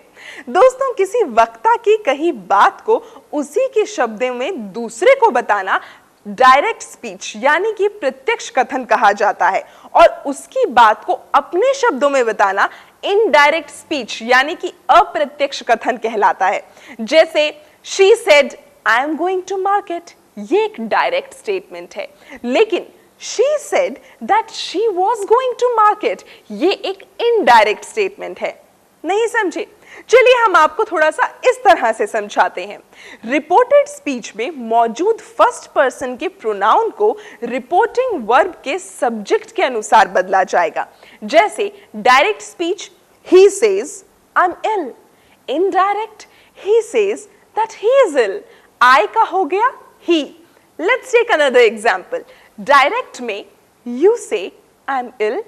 दोस्तों, किसी वक्ता की कही बात को उसी के शब्दों में दूसरे को बताना डायरेक्ट स्पीच यानी कि प्रत्यक्ष कथन कहा जाता है, और उसकी बात को अपने शब्दों में बताना इनडायरेक्ट स्पीच यानी कि अप्रत्यक्ष कथन कहलाता है। जैसे she said I am going to market, ये एक डायरेक्ट स्टेटमेंट है। लेकिन she said that she was going to market, ये एक इनडायरेक्ट स्टेटमेंट है। नहीं समझे? चलिए हम आपको थोड़ा सा इस तरह से समझाते हैं। रिपोर्टेड स्पीच में मौजूद फर्स्ट पर्सन के प्रोनाउन को रिपोर्टिंग वर्ब के सब्जेक्ट के अनुसार बदला जाएगा। जैसे direct speech he says I'm ill, indirect he says that he is ill, I का हो गया he। Let's take another example. Direct में you say I'm ill,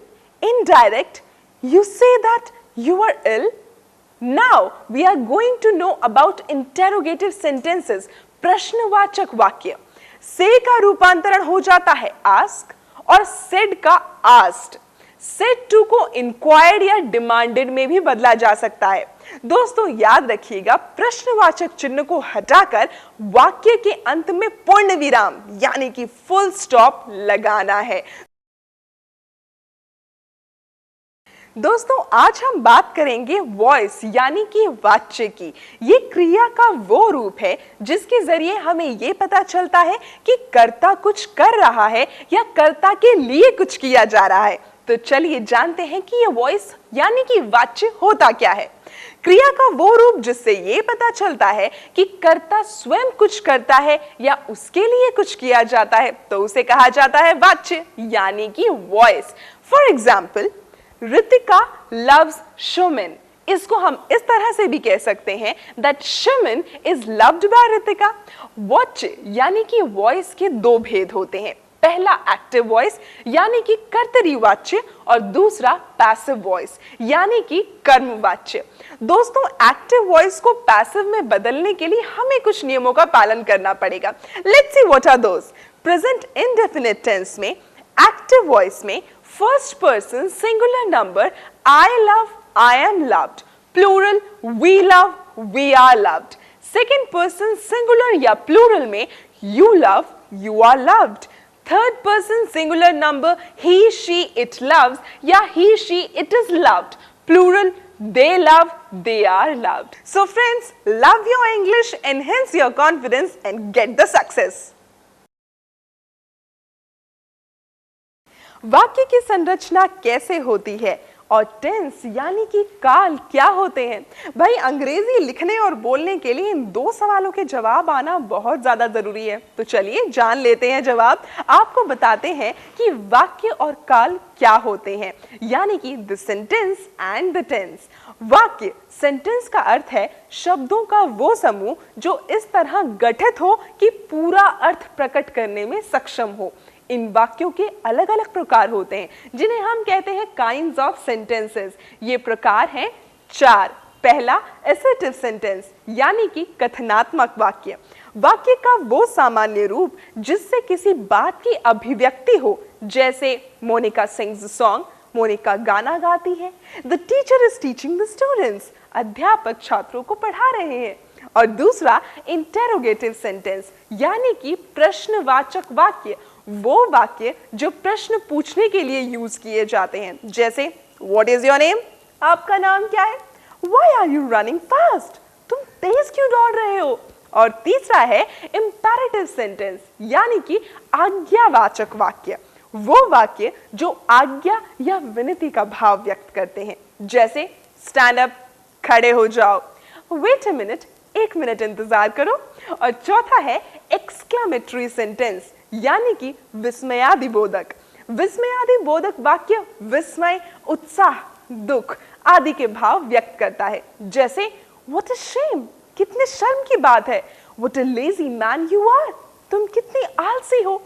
indirect you say that you are ill। Now we are going to know about interrogative sentences, प्रश्नवाचक वाक्य। say का रूपांतरण हो जाता है ask और said का asked। said to को inquired या demanded में भी बदला जा सकता है। दोस्तों याद रखिएगा, प्रश्नवाचक चिन्ह को हटाकर वाक्य के अंत में पूर्ण विराम यानी कि फुल स्टॉप लगाना है। दोस्तों आज हम बात करेंगे वॉइस यानी कि वाच्य की। ये क्रिया का वो रूप है जिसके जरिए हमें ये पता चलता है कि कर्ता कुछ कर रहा है या कर्ता के लिए कुछ किया जा रहा है। तो चलिए जानते हैं कि ये वॉइस यानी कि वाच्य होता क्या है। क्रिया का वो रूप जिससे ये पता चलता है कि कर्ता स्वयं कुछ करता है या उसके लिए कुछ किया जाता है, तो उसे कहा जाता है वाच्य यानी कि voice. For example, Ritika loves Shumin, इसको हम इस तरह से भी कह सकते हैं that Shumin is loved by Ritika. वाच्य यानी कि वॉइस के दो भेद होते हैं, पहला एक्टिव वॉइस यानी कि कर्तरी वाच्य और दूसरा पैसिव वॉइस यानी कि कर्मवाच्य। दोस्तों एक्टिव वॉइस को पैसिव में बदलने के लिए हमें कुछ नियमों का पालन करना पड़ेगा। Let's see what are those. Present indefinite tense में एक्टिव वॉइस में first person singular number I love, I am loved, plural we love, we are loved. Second person singular या प्लूरल में you love, you are loved. Third person singular number he, she, it loves या he, she, it is loved, plural they love, they are loved. So friends, love your English, enhance your confidence and get the success. वाक्य की संरचना कैसे होती है और tense यानी कि काल क्या होते हैं? भाई अंग्रेजी लिखने और बोलने के लिए इन दो सवालों के जवाब आना बहुत ज्यादा जरूरी है। तो चलिए जान लेते हैं जवाब। आपको बताते हैं कि वाक्य और काल क्या होते हैं, यानी कि the sentence and the tense. वाक्य सेंटेंस का अर्थ है शब्दों का वो समूह जो इस तरह गठित हो कि पूरा अर्थ प्रकट करने में सक्षम हो। इन वाक्यों के अलग अलग प्रकार होते हैं जिन्हें हम कहते हैं काइंड्स ऑफ सेंटेंसेस। ये प्रकार हैं चार। पहला असर्टिव सेंटेंस यानी कि कथनात्मक वाक्य। वाक्य का वो सामान्य रूप जिससे किसी बात की अभिव्यक्ति हो, जैसे Monica sings a song, Monica गाना गाती है। The teacher is teaching the students, अध्यापक छात्रों को पढ़ा रहे हैं। और दूसरा इंटेरोगेटिव सेंटेंस यानी कि प्रश्नवाचक वाक्य, वो वाक्य जो प्रश्न पूछने के लिए यूज किए जाते हैं, जैसे व्हाट इज योर नेम, आपका नाम क्या है, why are you running fast, तुम तेज क्यों दौड़ रहे हो। और तीसरा है इंपेरेटिव सेंटेंस यानी कि आज्ञावाचक वाक्य, वो वाक्य जो आज्ञा या विनती का भाव व्यक्त करते हैं, जैसे स्टैंड अप, खड़े हो जाओ, वेट अ मिनट, 1 मिनट इंतजार करो। और चौथा है एक्सक्लेमेटरी सेंटेंस, यानी कि विस्मयादिबोधक। विस्मयादिबोधक वाक्य विस्मय, उत्साह, दुख आदि के भाव व्यक्त करता है। जैसे व्हाट अ शेम, कितने शर्म की बात है। What a lazy man you are, तुम कितनी आलसी हो।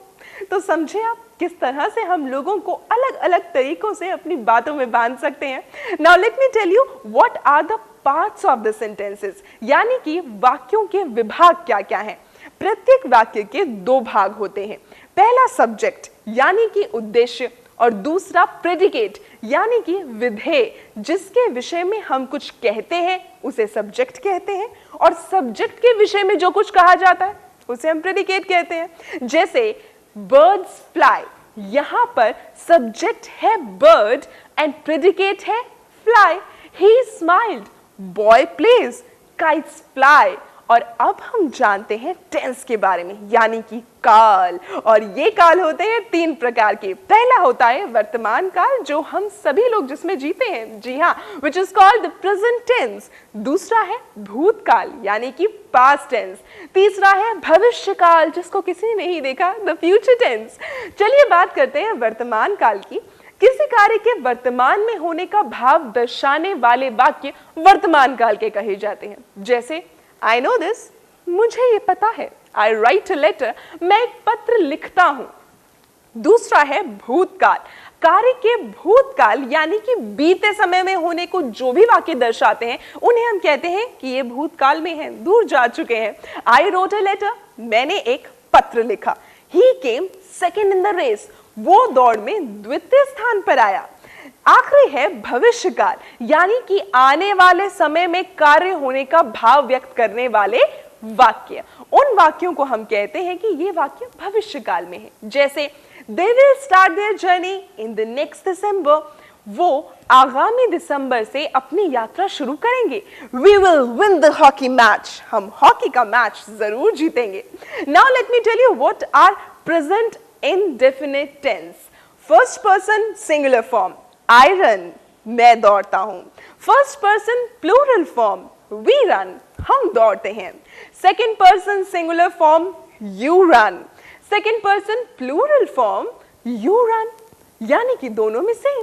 तो समझे आप किस तरह से हम लोगों को अलग अलग तरीकों से अपनी बातों में बांध सकते हैं। Now let me tell you what are the parts of the sentences, यानी कि वाक्यों के विभाग क्या क्या हैं। प्रत्येक वाक्य के 2 भाग होते हैं। पहला सब्जेक्ट यानी कि उद्देश्य, और दूसरा प्रेडिकेट यानी कि विधेय, जिसके विषय में हम कुछ कहते हैं उसे सब्जेक्ट कहते हैं, और सब्जेक्ट के विषय में जो कुछ कहा जाता है उसे हम प्रेडिकेट कहते हैं। जैसे बर्ड्स फ्लाई, यहां पर सब्जेक्ट है बर्ड एंड प्रेडिकेट है fly. He smiled, boy plays, kites fly. और अब हम जानते हैं टेंस के बारे में, यानी कि काल। और ये काल होते हैं 3 प्रकार के। पहला होता है वर्तमान काल, जो हम सभी लोग जिसमें जीते हैं, जी हाँ, which is called the present tense. दूसरा है भूतकाल, यानी कि पास्ट टेंस। तीसरा है भविष्य काल, जिसको किसी ने नहीं देखा, द फ्यूचर टेंस। चलिए बात करते हैं वर्तमान काल की। किसी कार्य के वर्तमान में होने का भाव दर्शाने वाले वाक्य वर्तमान काल के कहे जाते हैं। जैसे I know this, मुझे ये पता है। I write a letter, मैं एक पत्र लिखता हूं। दूसरा है भूतकाल, कार्य के भूतकाल यानी कि बीते समय में होने को जो भी वाक्य दर्शाते हैं उन्हें हम कहते हैं कि ये भूतकाल में हैं, दूर जा चुके हैं। I wrote a letter, मैंने एक पत्र लिखा। He came second in the race, वो दौड़ में द्वितीय स्थान पर आया। आखिरी है भविष्यकाल, यानी कि आने वाले समय में कार्य होने का भाव व्यक्त करने वाले वाक्य। उन वाक्यों को हम कहते हैं कि ये वाक्य भविष्यकाल में है। जैसे they will start their journey in the next December, वो आगामी दिसंबर से अपनी यात्रा शुरू करेंगे। We will win the hockey match, हम हॉकी का मैच जरूर जीतेंगे। Now let me tell you what are present indefinite tense. First person singular form, I run, मैं दौड़ता हूं। First person plural form, we run, हम दौड़ते हैं। Second person singular form, you run। Second person plural form, you run, यानी कि दोनों में से।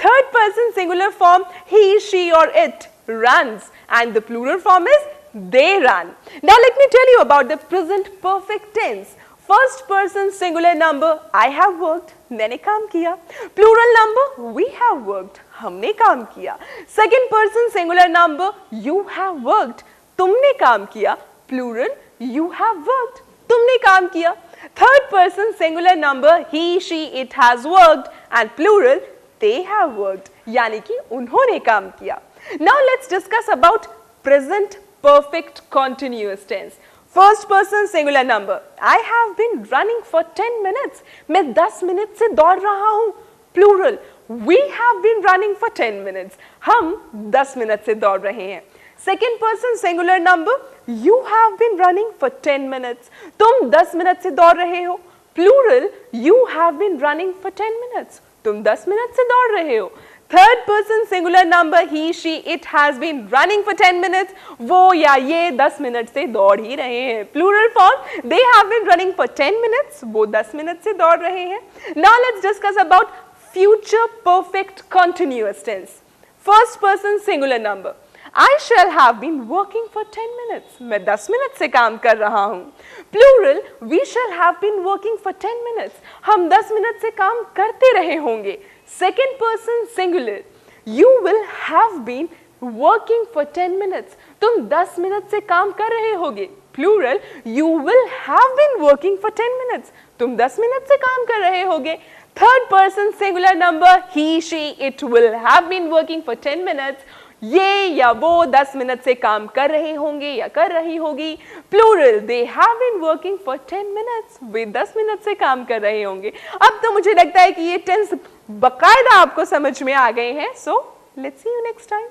Third person singular form, he, she or it runs, and the plural form is they run. Now let me tell you about the present perfect tense. First person singular number, I have worked, मैंने काम किया। Plural number, we have worked, हमने काम किया। Second person singular number, you have worked, तुमने काम किया। Plural, you have worked, तुमने काम किया। Third person singular number, he, she, it has worked, and plural, they have worked, यानी कि उन्होंने काम किया। Now let's discuss about present perfect continuous tense. First person singular number, I have been running for 10 minutes, मैं 10 minute से दौड़ रहा हूं। Plural, we have been running for 10 minutes, हम 10 मिनट से दौड़ रहे हैं। Second person singular number, you have been running for 10 minutes, तुम 10 मिनट से दौड़ रहे हो। Plural, you have been running for 10 minutes, तुम 10 मिनट से दौड़ रहे हो। Third person singular number, he, she, it has been running for 10 minutes, वो या ये 10 मिनट से दौड़ ही रहे हैं। Plural form, they have been running for 10 minutes, वो 10 मिनट से दौड़ रहे हैं। Now let's discuss about future perfect continuous tense. First person singular number, I shall have been working for 10 minutes, मैं 10 मिनट से काम कर रहा हूँ। Plural, we shall have been working for 10 minutes, हम 10 मिनट से काम करते रहे होंगे। Second person singular, you will have been working for 10 minutes, तुम 10 मिनट से काम कर रहे होगे। Plural, you will have been working for 10 minutes, तुम 10 मिनट से काम कर रहे होगे। Third person singular number, he, she, it will have been working for 10 minutes, ये या वो 10 मिनट से काम कर रहे होंगे या कर रही होगी। Plural, they have been working for 10 minutes, वे 10 मिनट से काम कर रहे होंगे। अब तो मुझे लगता है कि ये टेंस बकायदा आपको समझ में आ गए हैं। So let's see you next time.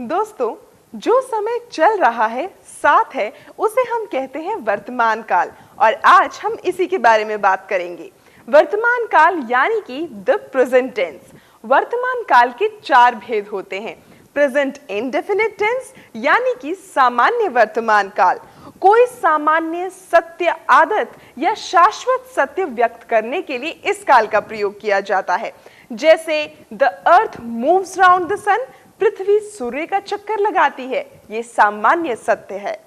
दोस्तों, जो समय चल रहा है, साथ है, उसे हम कहते हैं वर्तमान काल, और आज हम इसी के बारे में बात करेंगे। वर्तमान काल यानी कि द प्रेजेंट टेंस। वर्तमान काल के 4 भेद होते हैं। प्रेजेंट इंडेफिनिट टेंस यानी कि सामान्य वर्तमान काल, कोई सामान्य सत्य, आदत या शाश्वत सत्य व्यक्त करने के लिए इस काल का प्रयोग किया जाता है। जैसे the earth moves round the sun, पृथ्वी सूर्य का चक्कर लगाती है, ये सामान्य सत्य है।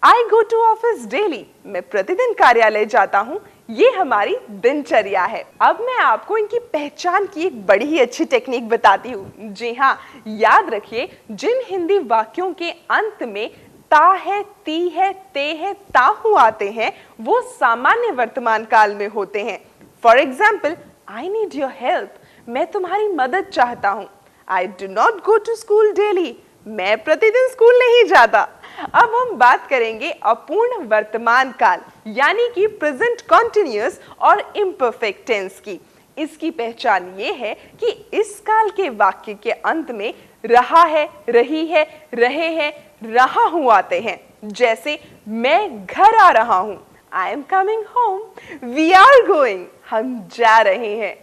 I go to office daily, मैं प्रतिदिन कार्यालय जाता हूँ, ये हमारी दिनचर्या है। अब मैं आपको इनकी पहचान की एक बड़ी ही अच्छी टेक्निक बताती हूँ। जी हाँ, याद रखिए, जिन हिंदी वाक्यों के अंत में ता है, ती है, ते है, ताहू आते हैं, वो सामान्य वर्तमान काल में होते हैं। For example, I need your help, मैं तुम्हारी मदद चाहता हूँ। I do not go to school daily, मैं प्रतिदिन स्कूल नहीं जाता। अब हम बात करेंगे अपूर्ण वर्तमान काल यानी कि प्रेजेंट कॉन्टिन्यूअस और इम्परफेक्ट टेंस की। इसकी पहचान ये है कि इस काल के वाक्य के अंत में रहा है, रही है, रहे हैं, रहा हूं आते हैं। जैसे मैं घर आ रहा हूं, I am coming home, we are going, हम जा रहे हैं।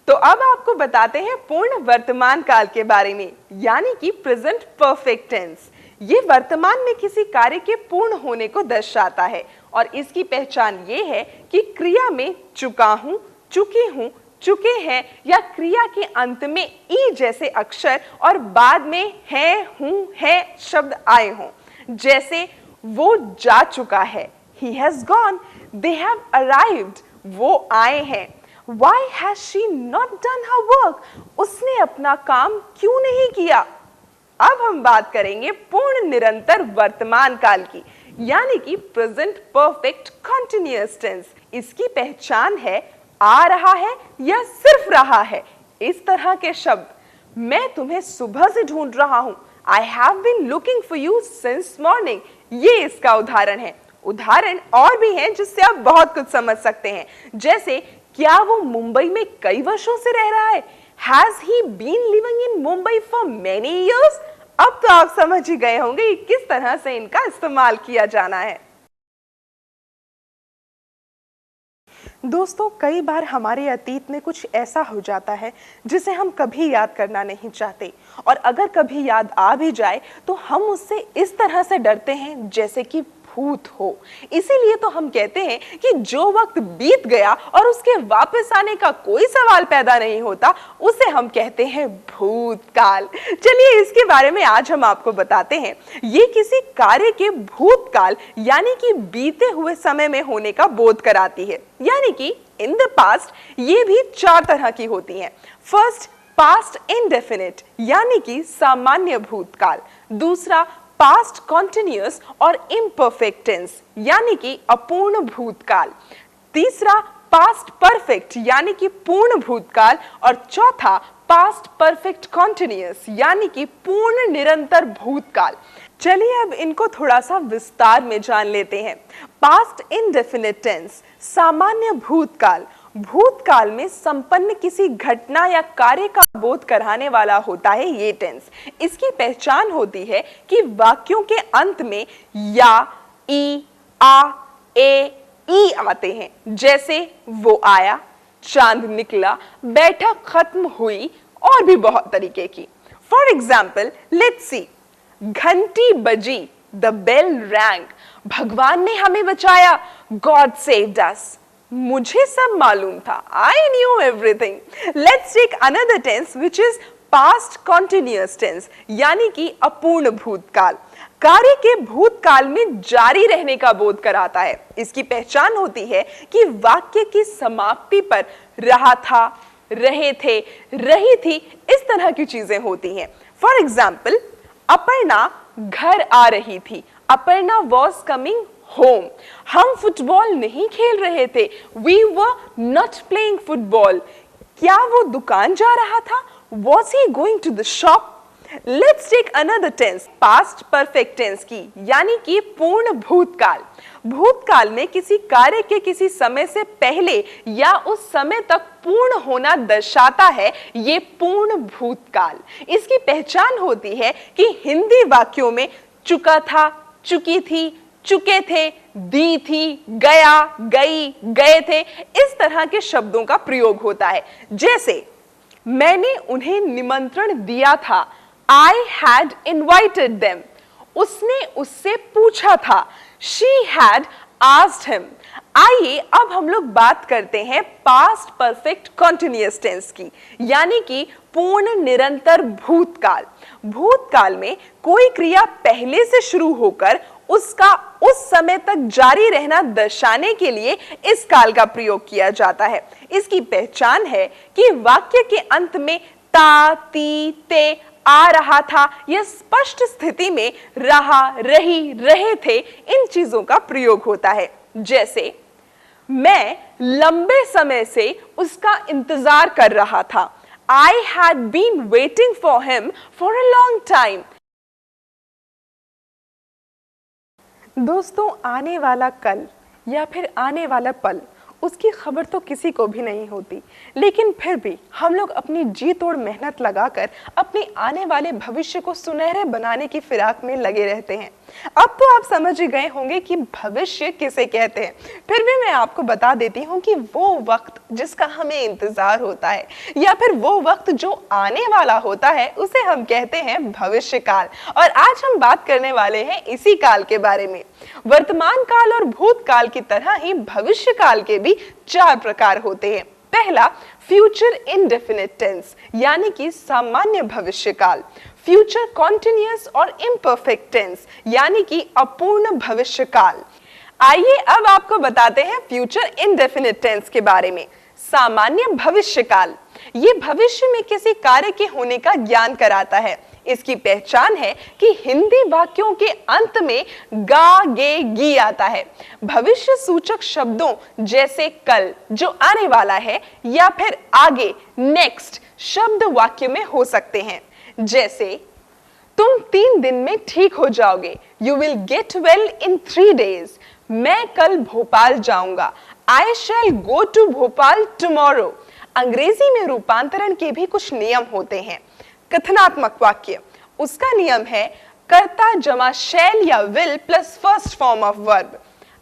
तो अब आपको बताते हैं पूर्ण वर्तमान काल के बारे में यानी कि प्रेजेंट परफेक्ट टेंस। ये वर्तमान में किसी कार्य के पूर्ण होने को दर्शाता है और इसकी पहचान ये है कि क्रिया में चुका हूं, चुकी हूं, चुके हैं या क्रिया के अंत में ई जैसे अक्षर और बाद में है, हूं, है शब्द आए हों। जैसे वो जा चुका है, he has gone, they have arrived, वो आए हैं। Why has she not done her work? उसने अपना काम क्यों नहीं किया? अब हम बात करेंगे पूर्ण निरंतर वर्तमान काल की यानी कि प्रेजेंट परफेक्ट कंटिन्यूअस टेंस। इसकी पहचान है आ रहा है या सिर्फ रहा है। इस तरह के शब्द, मैं तुम्हें सुबह से ढूंढ रहा हूं, I have been looking for you since morning, ये इसका उदाहरण है। उदाहरण और भी हैं जिससे आप बहुत कुछ समझ सकते हैं। जैसे, क्या वो मुंबई में कई वर्षों से रह रहा है? Has he been living in Mumbai for many years? अब तो आप समझ ही गए होंगे कि किस तरह से इनका इस्तेमाल किया जाना है। दोस्तों, कई बार हमारे अतीत में कुछ ऐसा हो जाता है जिसे हम कभी याद करना नहीं चाहते, और अगर कभी याद आ भी जाए तो हम उससे इस तरह से डरते हैं जैसे कि भूत हो। इसीलिए तो हम कहते हैं कि जो वक्त बीत गया और उसके वापस आने का कोई सवाल पैदा नहीं होता, उसे हम कहते हैं भूतकाल। चलिए इसके बारे में आज हम आपको बताते हैं। ये किसी कार्य के भूतकाल यानी कि बीते हुए समय में होने का बोध कराती है। यानी कि इन द पास्ट ये भी 4 तरह की होती हैं। फर्स्ट, पास्ट इंडेफिनिट यानी कि सामान्य भूतकाल। दूसरा, पास्ट कॉन्टिन्यूअस और इम्परफेक्ट टेंस यानी कि अपूर्ण भूतकाल। तीसरा, पास्ट परफेक्ट यानी कि पूर्ण भूतकाल। और चौथा, पास्ट परफेक्ट कॉन्टिन्यूअस यानी कि पूर्ण निरंतर भूतकाल। चलिए अब इनको थोड़ा सा विस्तार में जान लेते हैं। पास्ट इंडेफिनिट टेंस, सामान्य भूतकाल। भूतकाल में संपन्न किसी घटना या कार्य का बोध कराने वाला होता है ये टेंस। इसकी पहचान होती है कि वाक्यों के अंत में या, ई, आ, ए, ई आते हैं। जैसे वो आया, चांद निकला, बैठक खत्म हुई और भी बहुत तरीके की। फॉर एग्जाम्पल, लेट्स सी, घंटी बजी, द बेल रैंग, भगवान ने हमें बचाया, गॉड सेव्ड अस, मुझे सब मालूम था, I knew everything. Let's take another tense which is past continuous tense यानी कि अपूर्ण भूतकाल। कार्य के भूतकाल में जारी रहने का बोध कराता है। इसकी पहचान होती है कि वाक्य की समाप्ति पर रहा था, रहे थे, रही थी, इस तरह की चीजें होती हैं। फॉर एग्जाम्पल, अपर्णा घर आ रही थी, अपर्णा वॉज कमिंग होम। हम फुटबॉल नहीं खेल रहे थे, we were not playing football. क्या वो दुकान जा रहा था? Was he going to the shop? Let's take another tense, past perfect tense की यानी कि पूर्ण भूतकाल। भूतकाल में किसी कार्य के किसी समय से पहले या उस समय तक पूर्ण होना दर्शाता है ये पूर्ण भूतकाल। इसकी पहचान होती है कि हिंदी वाक्यों में चुका था, चुकी थी, चुके थे, दी थी, गया, गई, गए थे, इस तरह के शब्दों का प्रयोग होता है। जैसे मैंने उन्हें निमंत्रण दिया था। I had invited them. उसने उससे पूछा था। She had asked him. आइए अब हम लोग बात करते हैं पास्ट परफेक्ट कॉन्टिन्यूअस टेंस की, यानी कि पूर्ण निरंतर भूतकाल। भूतकाल में कोई क्रिया पहले से शुरू होकर उसका उस समय तक जारी रहना दर्शाने के लिए इस काल का प्रयोग किया जाता है। इसकी पहचान है कि वाक्य के अंत में ता, ती, ते आ रहा था, यह स्पष्ट स्थिति में रहा, रही, रहे थे, इन चीजों का प्रयोग होता है। जैसे मैं लंबे समय से उसका इंतजार कर रहा था। I had been waiting for him for a long time. दोस्तों, आने वाला कल या फिर आने वाला पल, उसकी खबर तो किसी को भी नहीं होती, लेकिन फिर भी हम लोग अपनी जी तोड़ मेहनत लगाकर अपने आने वाले भविष्य को सुनहरे बनाने की फिराक में लगे रहते हैं। अब तो आप समझ ही गए होंगे कि भविष्य किसे कहते हैं। फिर भी मैं आपको बता देती हूँ कि वो वक्त जिसका हमें इंतजार होता है या फिर वो वक्त जो आने वाला होता है, उसे हम कहते हैं भविष्य काल। और आज हम बात करने वाले हैं इसी काल के बारे में। वर्तमान काल और भूतकाल की तरह ही भविष्य काल के भी 4 प्रकार होते हैं। पहला, फ्यूचर इंडेफिनिट टेंस, यानी कि सामान्य भविष्य काल। फ्यूचर कॉन्टिन्यूअस और इम्परफेक्ट टेंस, यानी कि अपूर्ण भविष्य काल। आइए अब आपको बताते हैं फ्यूचर इंडेफिनिट टेंस के बारे में। सामान्य भविष्य काल, ये भविष्य में किसी कार्य के होने का ज्ञान कराता है। इसकी पहचान है कि हिंदी वाक्यों के अंत में गा, गे, गी आता है। भविष्य सूचक शब्दों जैसे कल, जो आने वाला है, या फिर आगे, नेक्स्ट शब्द वाक्य में हो सकते हैं। जैसे तुम 3 दिन में ठीक हो जाओगे, you will get well in 3 days। मैं कल भोपाल जाऊंगा, आई शैल गो टू भोपाल टुमारो। अंग्रेजी में रूपांतरण के भी कुछ नियम होते हैं। कथनात्मक वाक्य, उसका नियम है कर्ता जमा शैल या will plus first form of verb.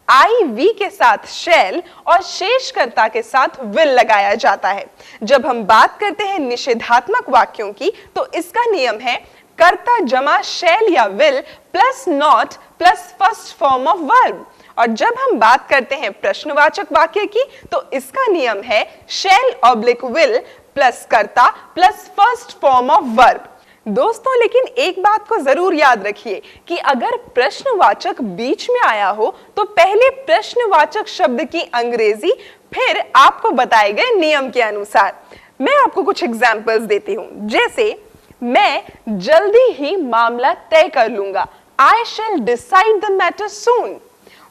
I we के साथ शैल और शेष कर्ता के साथ विल लगाया जाता है। जब हम बात करते हैं निषेधात्मक वाक्यों की, तो इसका नियम है कर्ता जमा शैल या will plus not plus first form of verb. और जब हम बात करते हैं प्रश्नवाचक वाक्य की, तो इसका नियम है शैल ऑब्लिक विल प्लस कर्ता plus first form of verb. दोस्तों, लेकिन एक बात को जरूर याद रखिए कि अगर प्रश्नवाचक बीच में आया हो तो पहले प्रश्नवाचक शब्द की अंग्रेजी, फिर आपको बताए गए नियम के अनुसार। मैं आपको कुछ एग्जांपल्स देती हूं। जैसे मैं जल्दी ही मामला तय कर लूंगा, आई शैल डिसाइड द मैटर सून।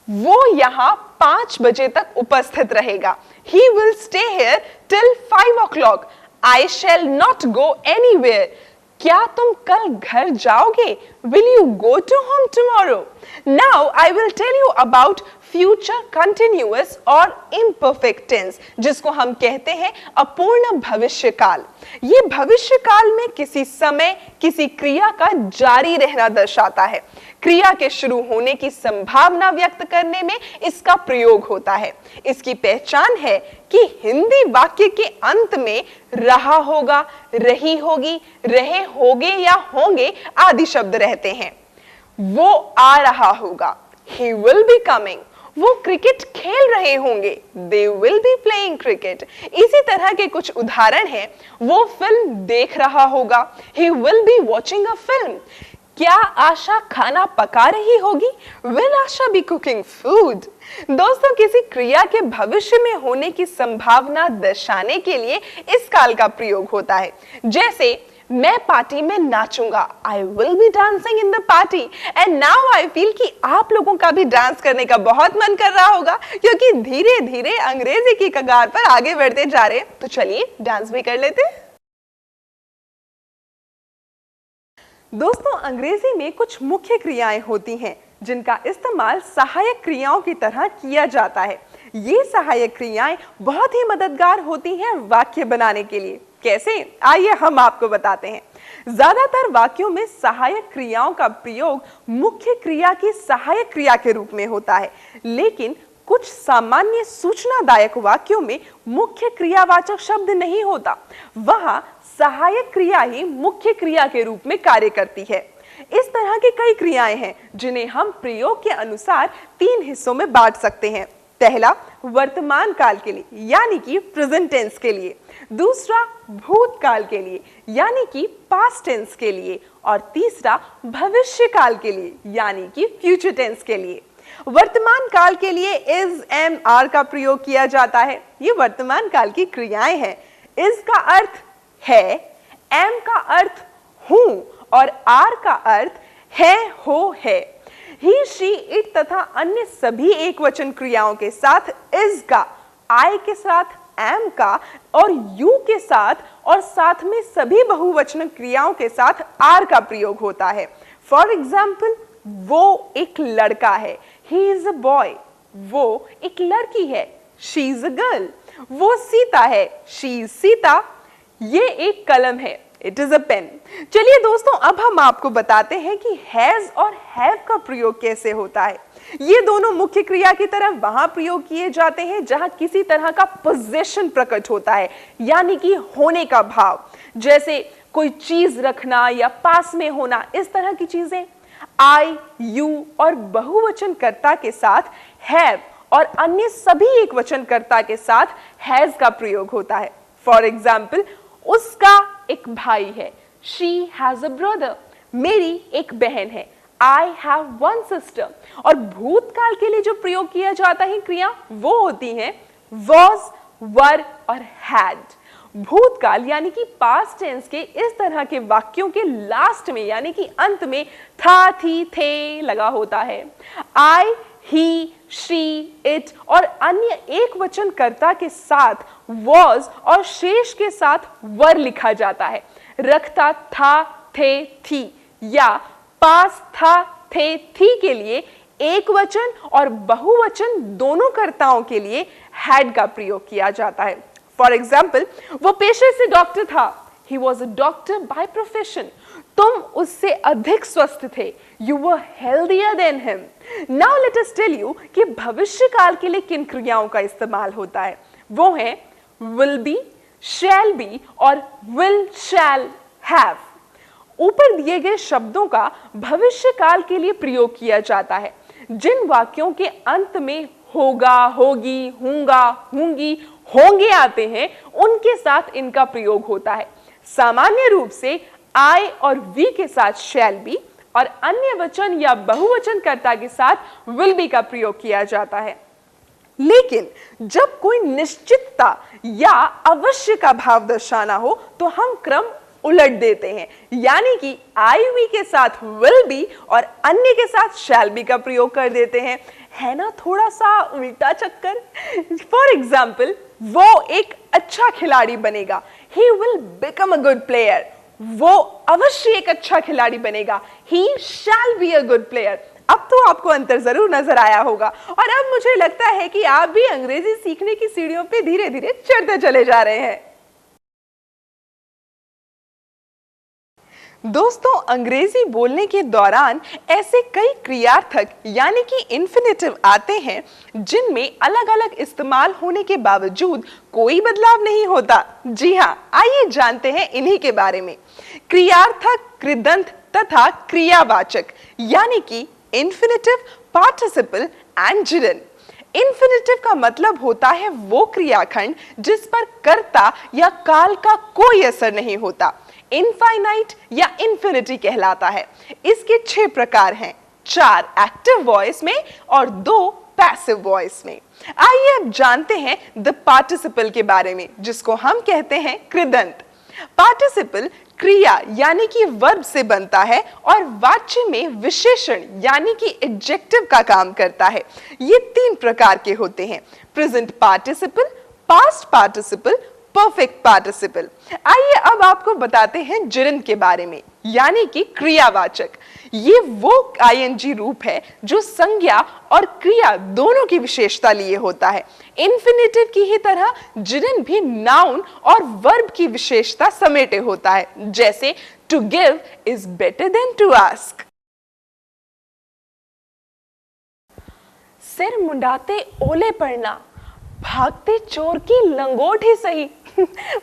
वो यहाँ 5 बजे तक उपस्थित रहेगा, he will stay here till 5 o'clock. I shall not go anywhere. क्या तुम कल घर जाओगे? Will you go to home tomorrow? Now I will tell you about future continuous और imperfect tense, जिसको हम कहते हैं अपूर्ण भविष्य काल। ये भविष्य काल में किसी समय, किसी क्रिया का जारी रहना दर्शाता है। क्रिया के शुरू होने की संभावना व्यक्त करने में इसका प्रयोग होता है। इसकी पहचान है कि हिंदी वाक्य के अंत में रहा होगा, रही होगी, रहे होगे या होंगे आदि शब्द रहते हैं। वो आ रहा होगा, he will be coming। वो क्रिकेट खेल रहे होंगे, they will be playing cricket। इसी तरह के कुछ उदाहरण हैं। वो फिल्म देख रहा होगा, he will be watching a film। क्या आशा खाना पका रही होगी? Will Asha be cooking food? दोस्तों, किसी क्रिया के भविष्य में होने की संभावना दर्शाने के लिए इस काल का प्रयोग होता है। जैसे मैं पार्टी में नाचूंगा, I will be dancing in the party। And now I feel कि आप लोगों का भी डांस करने का बहुत मन कर रहा होगा, क्योंकि धीरे धीरे अंग्रेजी की कगार पर आगे बढ़ते जा रहे हैं। तो चलिए डांस भी कर लेते हैं। दोस्तों, अंग्रेजी में कुछ मुख्य क्रियाएं होती हैं जिनका इस्तेमाल सहायक क्रियाओं की तरह किया जाता है। ये सहायक क्रियाएं बहुत ही मददगार होती हैं वाक्य बनाने के लिए। कैसे? आइए हम आपको बताते हैं। ज्यादातर वाक्यों में सहायक क्रियाओं का प्रयोग मुख्य क्रिया की सहायक क्रिया के रूप में होता है, लेकिन कुछ सामान्य सूचनादायक वाक्यों में मुख्य क्रियावाचक शब्द नहीं होता। वहां सहायक क्रिया ही मुख्य क्रिया के रूप में कार्य करती है। इस तरह की कई क्रियाएं हैं जिन्हें हम प्रयोग के अनुसार 3 हिस्सों में बांट सकते हैं। पहला वर्तमान काल के लिए यानी कि प्रेजेंट टेंस के लिए, दूसरा भूतकाल के लिए यानी कि पास्ट टेंस के लिए, और तीसरा भविष्य काल के लिए यानी कि फ्यूचर टेंस के लिए। वर्तमान काल के लिए इज, एम, आर का प्रयोग किया जाता है। ये वर्तमान काल की क्रियाएं हैं। इज का अर्थ है, एम का अर्थ हूं और आर का अर्थ है, हो, है। ही, शी, इट तथा अन्य सभी एकवचन क्रियाओं के साथ इज का, आई के साथ एम का और यू के साथ और साथ में सभी बहुवचन क्रियाओं के साथ आर का प्रयोग होता है। फॉर एग्जाम्पल, वो एक लड़का है, he is a boy, वो एक लड़की है, she is a girl, वो सीता है, she is सीता, ये एक कलम है, it is a pen। चलिए दोस्तों, अब हम आपको बताते हैं कि has और have का प्रयोग कैसे होता है। ये दोनों मुख्य क्रिया की तरह वहां प्रयोग किए जाते हैं जहां किसी तरह का पोजेशन प्रकट होता है, यानी कि होने का भाव, जैसे कोई चीज रखना या पास में होना, इस तरह की चीजें। आई, यू और बहुवचनकर्ता के साथ हैव और अन्य सभी एकवचनकर्ता के साथ हैज का प्रयोग होता है। फॉर एग्जाम्पल, उसका एक भाई है, शी हैज अ ब्रदर, मेरी एक बहन है, आई हैव वन सिस्टर। और भूतकाल के लिए जो प्रयोग किया जाता है क्रिया, वो होती हैं वॉज, वर और हैड। भूतकाल यानी कि पास्ट टेंस के इस तरह के वाक्यों के लास्ट में यानी कि अंत में था, थी, थे लगा होता है। आई, ही, शी, इट और अन्य एकवचनकर्ता के साथ वॉज और शेष के साथ वर लिखा जाता है। रखता, था, थे, थी या पास, था, थे, थी के लिए एक वचन और बहुवचन दोनों कर्ताओं के लिए हैड का प्रयोग किया जाता है। फॉर एग्जाम्पल, वो पेशे से डॉक्टर था, he was a doctor by profession। तुम उससे अधिक स्वस्थ थे, you were healthier than him। Now let us tell you कि भविष्य काल के लिए किन क्रियाओं का इस्तेमाल होता है। वो है will be, shall be और will, shall, have। ऊपर दिए गए शब्दों का भविष्य काल के लिए प्रयोग किया जाता है। जिन वाक्यों के अंत में होगा, होगी, होंगा, होंगी, होंगे आते हैं, उनके साथ इनका प्रयोग होता है। सामान्य रूप से आई और वी के साथ शैल बी और अन्य वचन या बहुवचनकर्ता के साथ विल बी का प्रयोग किया जाता है। लेकिन जब कोई निश्चितता या अवश्य का भाव दर्शाना हो तो हम क्रम उलट देते हैं, यानी कि आई वी के साथ विल बी और अन्य के साथ शैल बी का प्रयोग कर देते हैं। है ना थोड़ा सा उल्टा चक्कर। फॉर एग्जाम्पल, वो एक अच्छा खिलाड़ी बनेगा, he will become a good player। वो अवश्य एक अच्छा खिलाड़ी बनेगा, he shall be a good player। अब तो आपको अंतर जरूर नजर आया होगा और अब मुझे लगता है कि आप भी अंग्रेजी सीखने की सीढ़ियों पे धीरे धीरे चढ़ते चले जा रहे हैं। दोस्तों, अंग्रेजी बोलने के दौरान ऐसे कई क्रियार्थक यानी कि इन्फिनेटिव आते हैं जिनमें अलग अलग इस्तेमाल होने के बावजूद कोई बदलाव नहीं होता। जी हाँ, आइए जानते हैं इन्हीं के बारे में। क्रियार्थक, कृदंत तथा क्रियावाचक यानी कि इन्फिनेटिव, पार्टिसिपल एंड जिरन। इन्फिनेटिव का मतलब होता है वो क्रियाखंड जिस पर कर्ता या काल का कोई असर नहीं होता। इनफाइनाइट या इंफिनिटी कहलाता है। इसके 6 प्रकार हैं, 4 एक्टिव वॉइस में और 2 पैसिव वॉइस में। आइए अब जानते हैं द पार्टिसिपल के बारे में, जिसको हम कहते हैं कृदंत। पार्टिसिपल क्रिया यानी कि वर्ब से बनता है और वाच्य में विशेषण यानी कि एडजेक्टिव का काम करता है। ये 3 प्रकार के होते हैं, present participle, past participle, perfect participle. आइए अब आपको बताते हैं जिरन के बारे में, यानी कि क्रियावाचक। ये वो आईएनजी रूप है जो संज्ञा और क्रिया दोनों की विशेषता लिए होता है। इन्फिनेटिव की ही तरह जिरन भी नाउन और वर्ब की विशेषता समेटे होता है, जैसे to give is better than to ask. सिर मुंडाते ओले पड़ना, भागते चोर की लंगोट ही सही।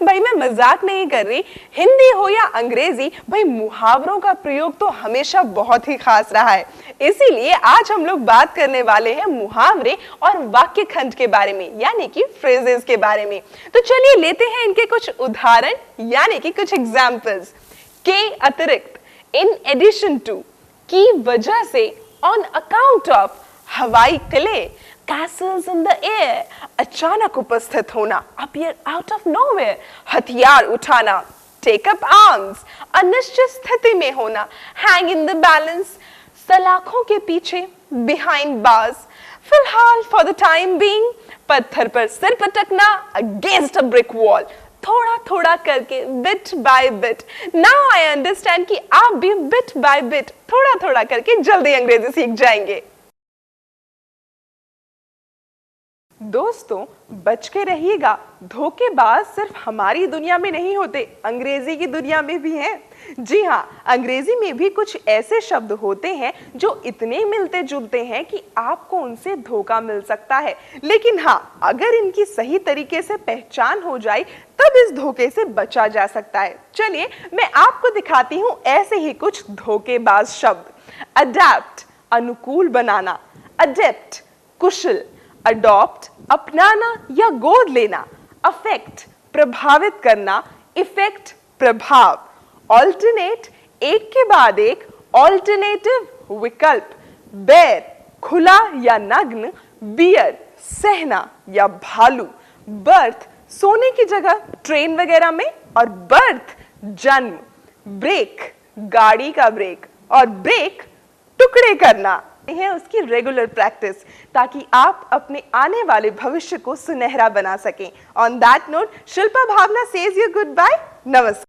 भाई मैं मजाक नहीं कर रही, हिंदी हो या अंग्रेजी, भाई मुहावरों का प्रयोग तो हमेशा बहुत ही खास रहा है। इसीलिए आज हम लोग बात करने वाले हैं मुहावरे और वाक्य खंड के बारे में, यानी कि फ्रेजेस के बारे में। तो चलिए लेते हैं इनके कुछ उदाहरण यानी कि कुछ एग्जाम्पल्स। के अतिरिक्त, इन एडिशन टू, की वजह से, ऑन अकाउंट ऑफ, हवाई किले, castles in the air, अचानक उपस्थित होना, appear out of nowhere, हथियार उठाना, take up arms, अनिश्चित स्थिति में होना, hang in the balance, सलाखों के पीछे, behind bars, फिलहाल for the time being, पत्थर पर सिर पटकना, against a brick wall, थोड़ा थोड़ा करके, bit by bit। Now I understand कि आप भी bit by bit, थोड़ा थोड़ा करके जल्दी अंग्रेजी सीख जाएंगे। दोस्तों बच के रहिएगा, धोखेबाज सिर्फ हमारी दुनिया में नहीं होते, अंग्रेजी की दुनिया में भी हैं। जी हाँ, अंग्रेजी में भी कुछ ऐसे शब्द होते हैं जो इतने मिलते जुलते हैं कि आपको उनसे धोखा मिल सकता है, लेकिन हाँ, अगर इनकी सही तरीके से पहचान हो जाए तब इस धोखे से बचा जा सकता है। चलिए मैं आपको दिखाती हूँ ऐसे ही कुछ धोखेबाज शब्द। अडैप्ट, अनुकूल बनाना, अडेप्ट, कुशल, अडॉप्ट, अपनाना या गोद लेना, अफेक्ट, प्रभावित करना, इफेक्ट, प्रभाव, ऑल्टरनेट, एक के बाद एक, ऑल्टरनेटिव, विकल्प, बेर, खुला या नग्न, बियर, सहना या भालू, बर्थ, सोने की जगह ट्रेन वगैरह में, और बर्थ, जन्म, ब्रेक, गाड़ी का ब्रेक, और ब्रेक, टुकड़े करना है उसकी रेगुलर प्रैक्टिस, ताकि आप अपने आने वाले भविष्य को सुनहरा बना सकें। On that note, Shilpa Bhavna says you good bye. नमस्कार।